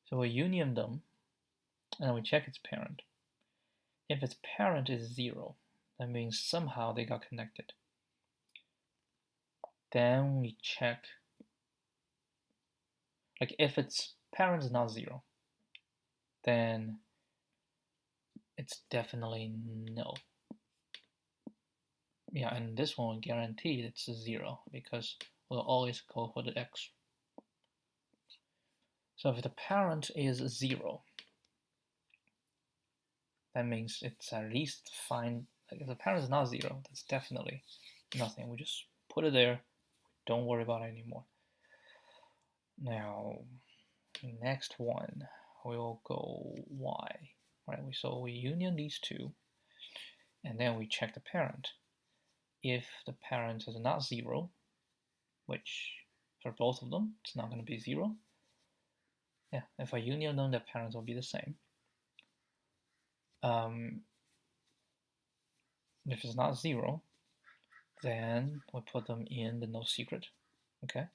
So we union them, and we check its parent. If its parent is 0, that means somehow they got connected. Then we check, like if its parent is not 0, then it's definitely no. Yeah, and this one guaranteed it's 0 because we'll always go for the x. So if the parent is 0, that means it's at least fine. Like if the parent is not 0, that's definitely nothing. We just put it there. Don't worry about it anymore. Now, next one, we'll go y. Right? So we union these two, and then we check the parent. If the parent is not 0, which for both of them, it's not going to be 0. Yeah, if I union them, the parents will be the same. If it's not 0, then we put them in the no secret. Okay.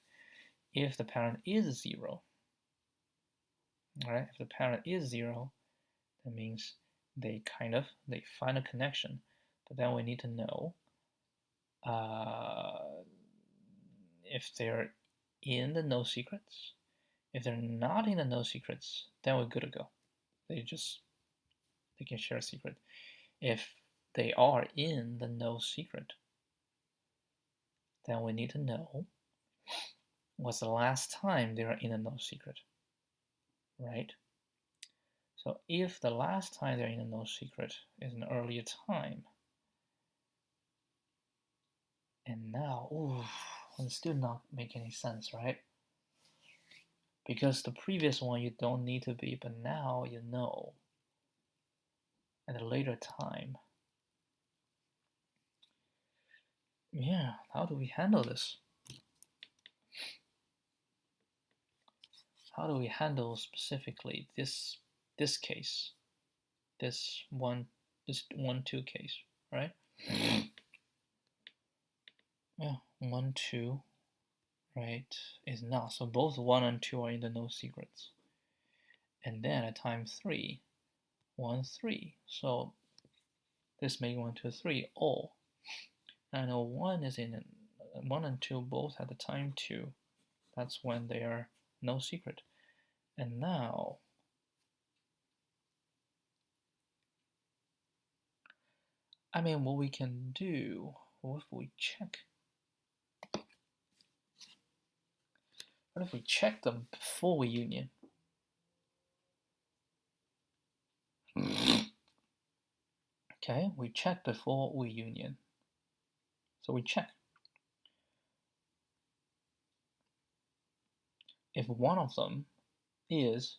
If the parent is 0, all right, if the parent is 0, that means they find a connection, but then we need to know if they're in the no secrets. If they're not in the no secrets, then we're good to go. They can share a secret. If they are in the no secret, then we need to know what's the last time they were in a no secret, right? So if the last time they're in a no secret is an earlier time, and now, it still not make any sense, right? Because the previous one you don't need to be, but now you know at a later time. Yeah, how do we handle this? How do we handle specifically this case? This 1-2 case, right? Yeah, 1-2, right, is not. So both 1 and 2 are in the no secrets. And then at time 3, 1-3. So this makes 1-2-3 all. I know 1 is in 1 and 2 both at the time 2. That's when they are no secret. And now I mean, what we can do, what if we check? What if we check them before we union? Okay, we check before we union. So we check. If one of them is,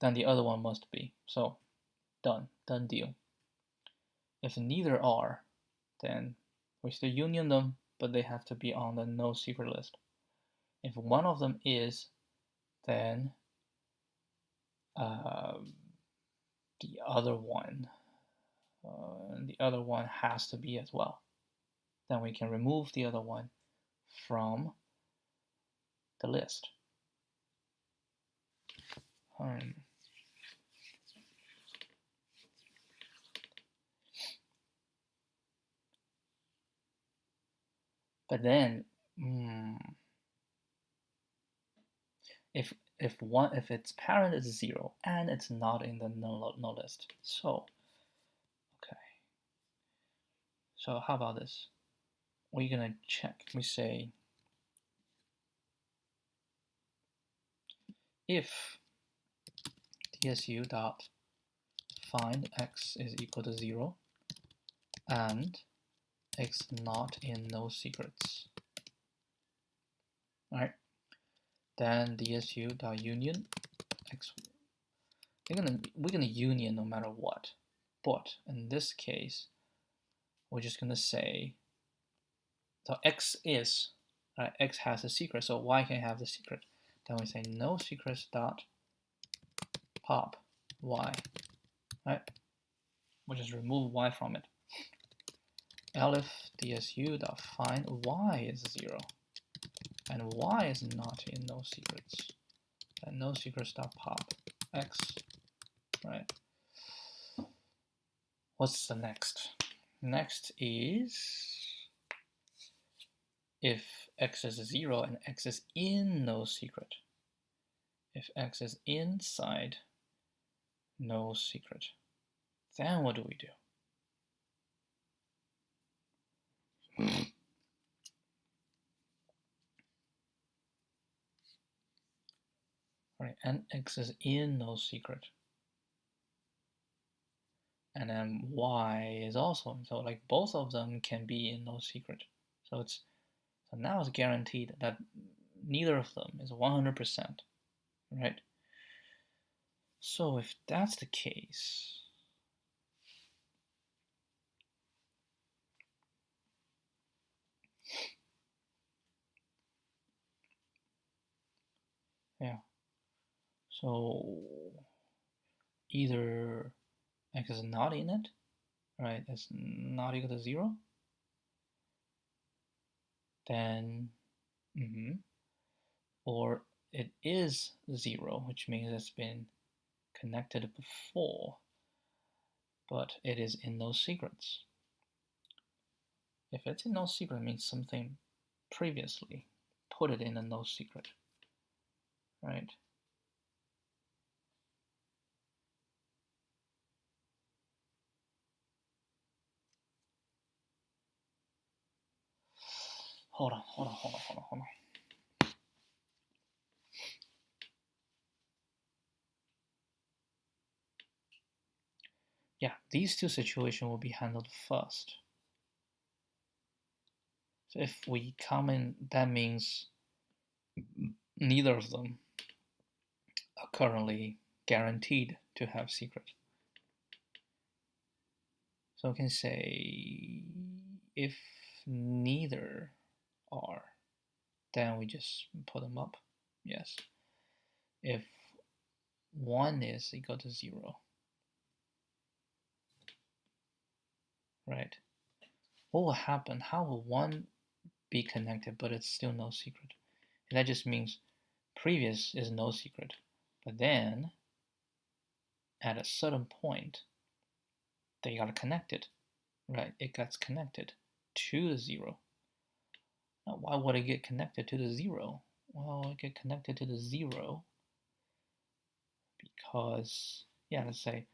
then the other one must be. So done deal. If neither are, then we still union them, but they have to be on the no secret list. If one of them is, then the other one has to be as well. Then we can remove the other one from the list. But then, if its parent is 0 and it's not in the no list, so okay. So how about this? We're gonna check. We say if DSU dot find x is equal to 0 and x not in no secrets. All right. Then DSU dot union x. We're gonna union no matter what. But in this case, we're just gonna say so x is x has a secret, so y can have the secret. Then we say no secrets dot pop y. Right? We'll just remove y from it. Elif DSU dot find y is 0 and y is not in no secrets. And no secrets dot pop x. Right. What's the next? Next is if x is 0 and x is in no secret. If x is inside no secret, then what do we do? Right, and x is in no secret. And then y is also, so like both of them can be in no secret. So now it's guaranteed that neither of them is 100%, right? So if that's the case, yeah. So either x is not in it, right? It's not equal to 0. Then, or it is 0, which means it's been connected before, but it is in no secrets. If it's in no secret, it means something previously put it in a no secret, right? Hold on. Yeah, these two situations will be handled first. So if we comment, that means neither of them are currently guaranteed to have secret. So we can say if neither are, then we just put them up. Yes. If 1 is equal to 0, right? What will happen? How will 1 be connected but it's still no secret? And that just means previous is no secret, but then at a certain point they got connected, right? It gets connected to the 0. Now, why would it get connected to the 0? Well, it get connected to the 0 because, yeah, let's say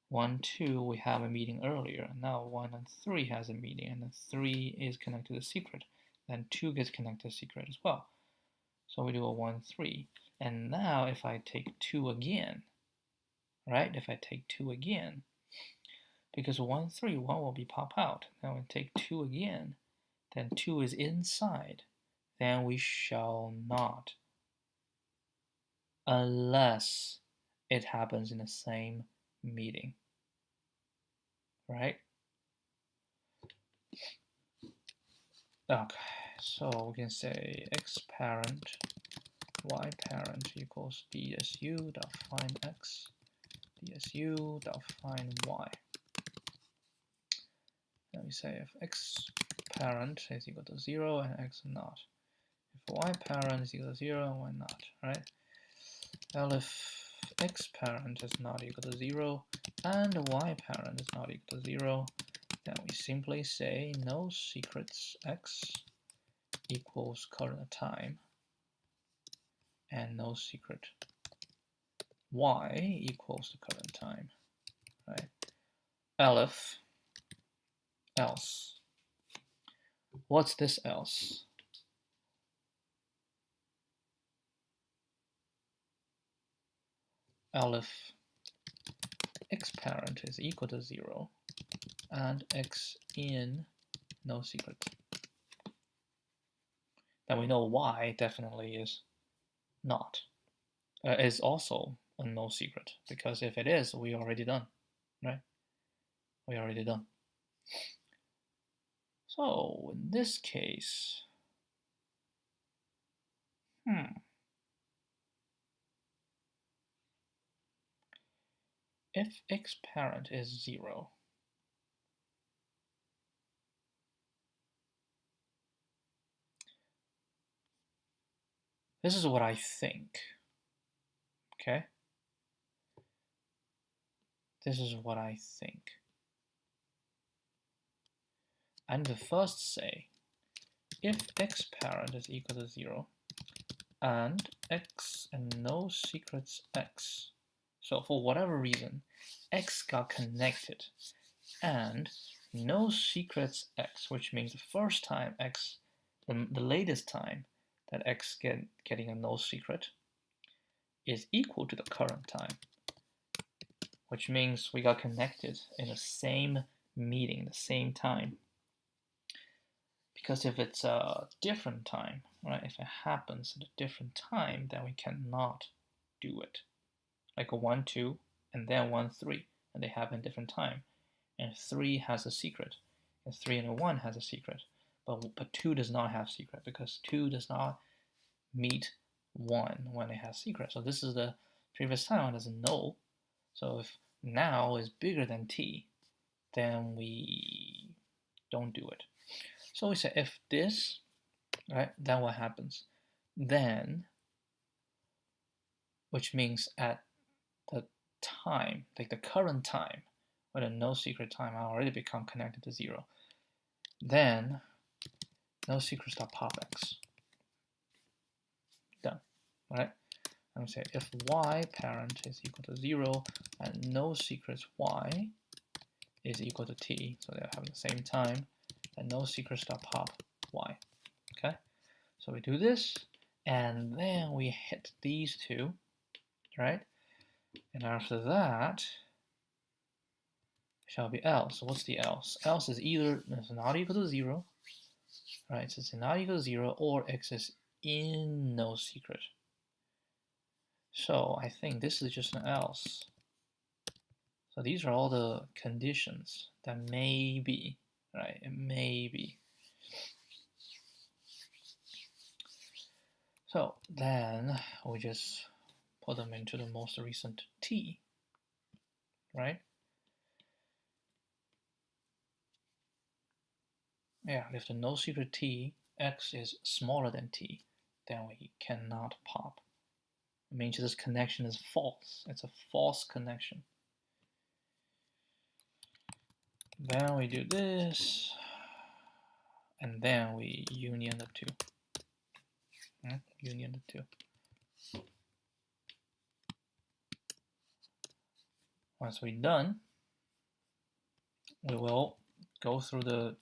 1, 2, we have a meeting earlier. Now 1 and 3 has a meeting, and then 3 is connected to the secret. Then 2 gets connected to the secret as well. So we do a 1, 3. And now if I take 2 again, right? If I take 2 again, because 1, 3, 1 will be pop out. Now we take 2 again, then 2 is inside. Then we shall not, unless it happens in the same meeting, right? Okay, so we can say x parent, y parent equals dsu dot find x, dsu dot find y. Then we say if x parent is equal to 0 and x not. If y parent is equal to 0 and y not, right? Well, if x parent is not equal to 0 and y parent is not equal to 0, then we simply say no secrets x equals current time, and no secret y equals the current time, right? Else. What's this else? If x parent is equal to 0 and x in no secret, then we know y definitely is not, is also a no secret, because if it is, we already done, right? We already done. So in this case, if x parent is 0, this is what I think, okay? This is what I think. I'm going to first say, if x parent is equal to 0, and x and no secrets x, so for whatever reason, x got connected, and no secrets x, which means the first time x, the latest time that x getting a no secret is equal to the current time, which means we got connected in the same meeting, the same time. Because if it's a different time, right, if it happens at a different time, then we cannot do it. Like a 1, 2, and then 1, 3, and they happen at a different time. And 3 has a secret, and 3 and a 1 has a secret, but 2 does not have secret, because 2 does not meet 1 when it has secret. So this is the previous time one doesn't know. So if now is bigger than t, then we don't do it. So we say if this, right, then what happens? Then, which means at the time, like the current time, or the no secret time, I already become connected to 0. Then, no secrets.popx. Done, right? And we say if y parent is equal to 0 and no secrets y is equal to t, so they're having the same time, and no secrets.pop y. Okay, so we do this, and then we hit these two, right? And after that, shall be else. What's the else? Else is either it's not equal to 0, right? So it's not equal to 0, or x is in no secret. So I think this is just an else. So these are all the conditions that may be, right? It may be. So then we just put them into the most recent t, right? Yeah, if the no secret t, x is smaller than t, then we cannot pop. It means this connection is false. It's a false connection. Then we do this, and then we union the two. Union the two. Once we're done, we will go through the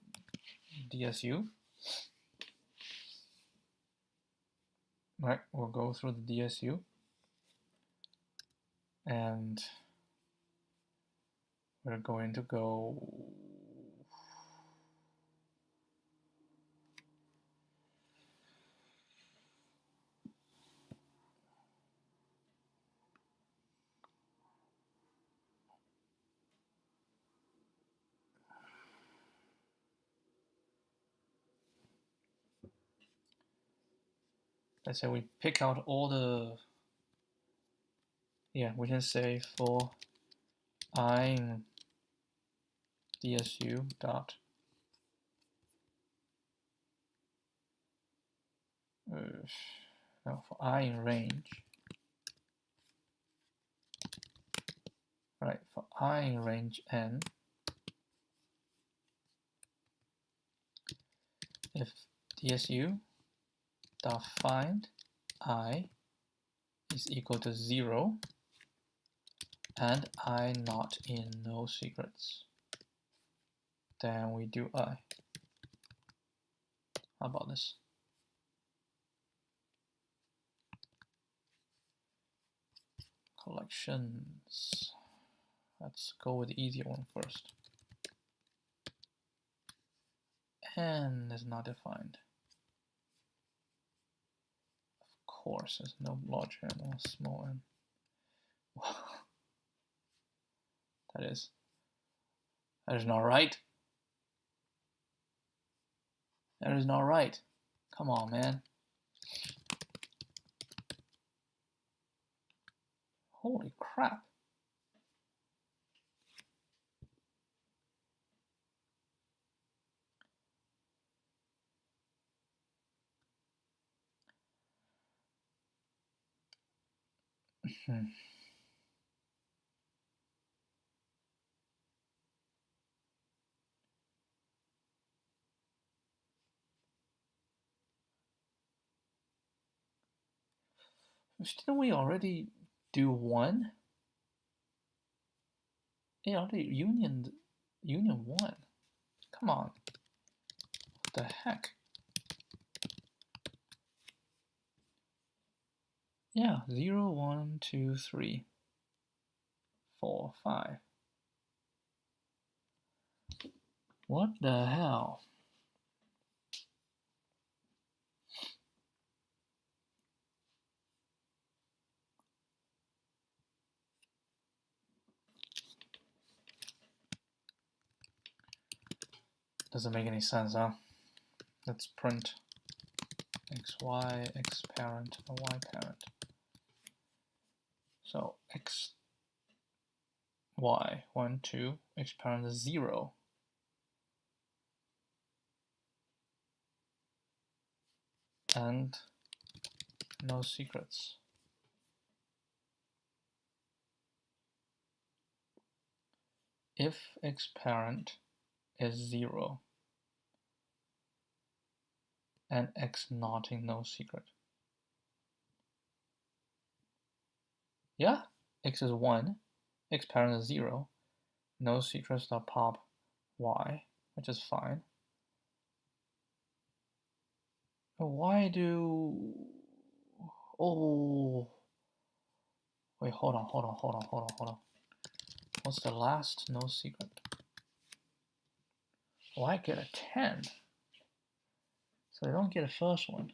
DSU. Right, we'll go through the DSU and we're going to go let's say we pick out all the, we can say for I in DSU dot no, for I in range, right, for I in range n, if DSU dot find I is equal to 0 and I not in no secrets, then we do I. How about this? Collections. Let's go with the easier one first. N is not defined. Of course, there's no large n or small n. That is not right. That is not right. Come on, man. Holy crap. Didn't we already do one? Yeah, already union 1. Come on. What the heck? Yeah, 0, 1, 2, 3, 4, 5. What the hell? Doesn't make any sense, huh? Let's print xy, x parent, and y parent. So x, y, 1, 2, x parent is 0. And no secrets. If x parent is 0 and x not in no secret. Yeah, x is 1, x parent is 0, no secrets dot pop y, which is fine. Why do... Oh... Wait, hold on. What's the last no secret? Oh, I get a 10. So I don't get the first one.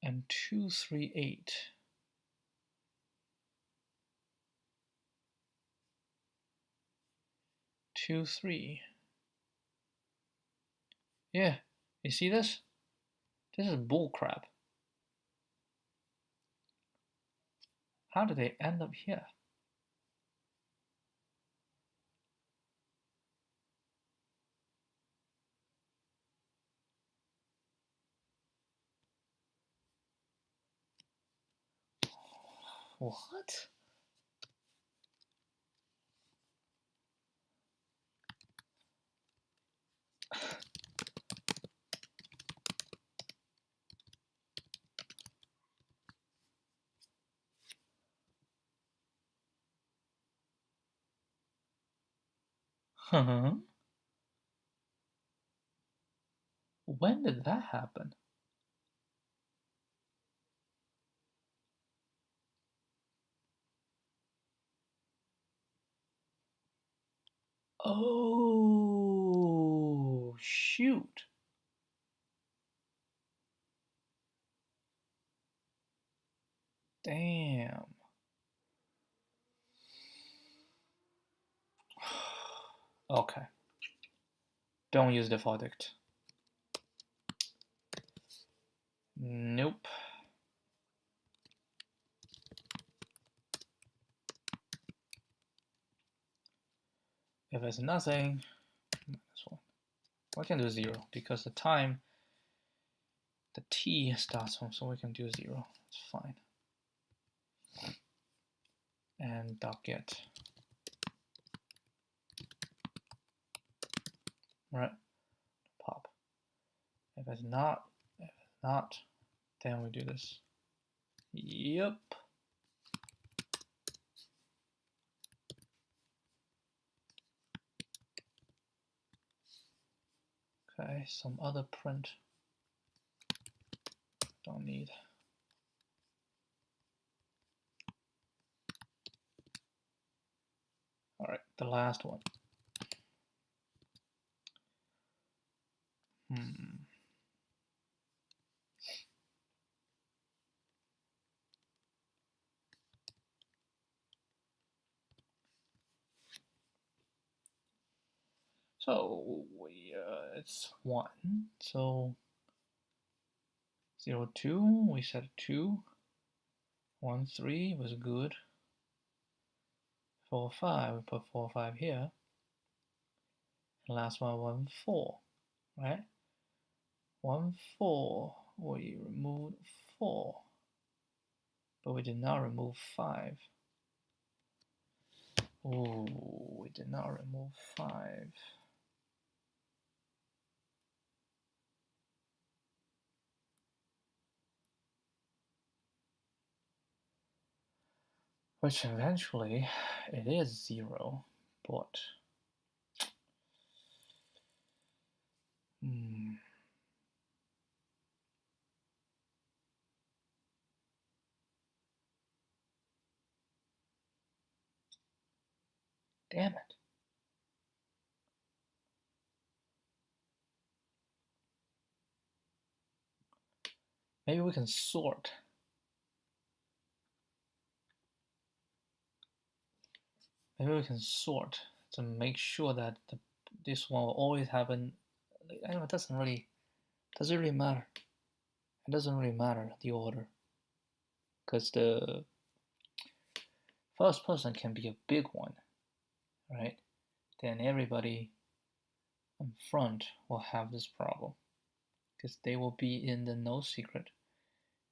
And 2, 3, 8. Two, 3. Yeah, you see this? This is bullcrap. How did they end up here? What? When did that happen? Oh, shoot. Damn. Okay. Don't use default dict. Nope. If it's nothing, -1. We can do 0 because the time, the t starts from, so we can do 0. It's fine. And .get. Right? Pop. If it's not, then we do this. Yep. Okay, some other print. Don't need. All right, the last one. So we it's 1. So 0, 2, we set 2. 1, 3 was good. 4, 5, we put 4, 5 here. And last one, 1, 4, right? 1, 4, we removed 4, but we did not remove 5. Oh, we did not remove 5. Which eventually it is 0, but damn it. Maybe we can sort. Maybe we can sort to make sure that this one will always happen. I know it doesn't really matter. It doesn't really matter the order, because the first person can be a big one, right? Then everybody in front will have this problem, because they will be in the no secret,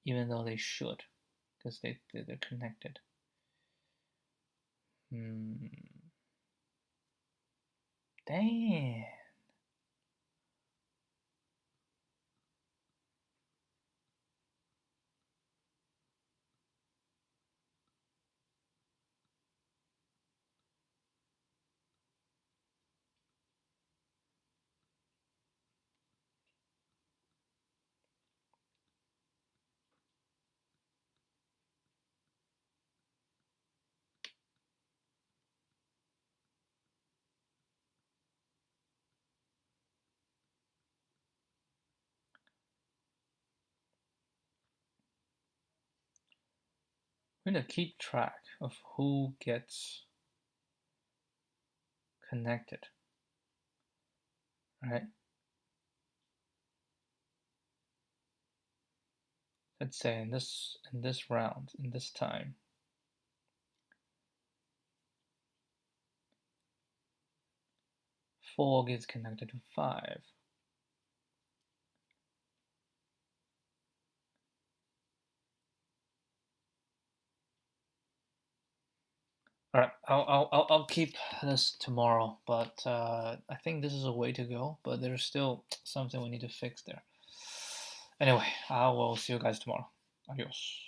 even though they should, because they're connected. Damn. We're going to keep track of who gets connected, right? Let's say in this round, in this time, 4 gets connected to 5. All right, I'll keep this tomorrow, but I think this is a way to go, but there's still something we need to fix there. Anyway, I will see you guys tomorrow. Adios.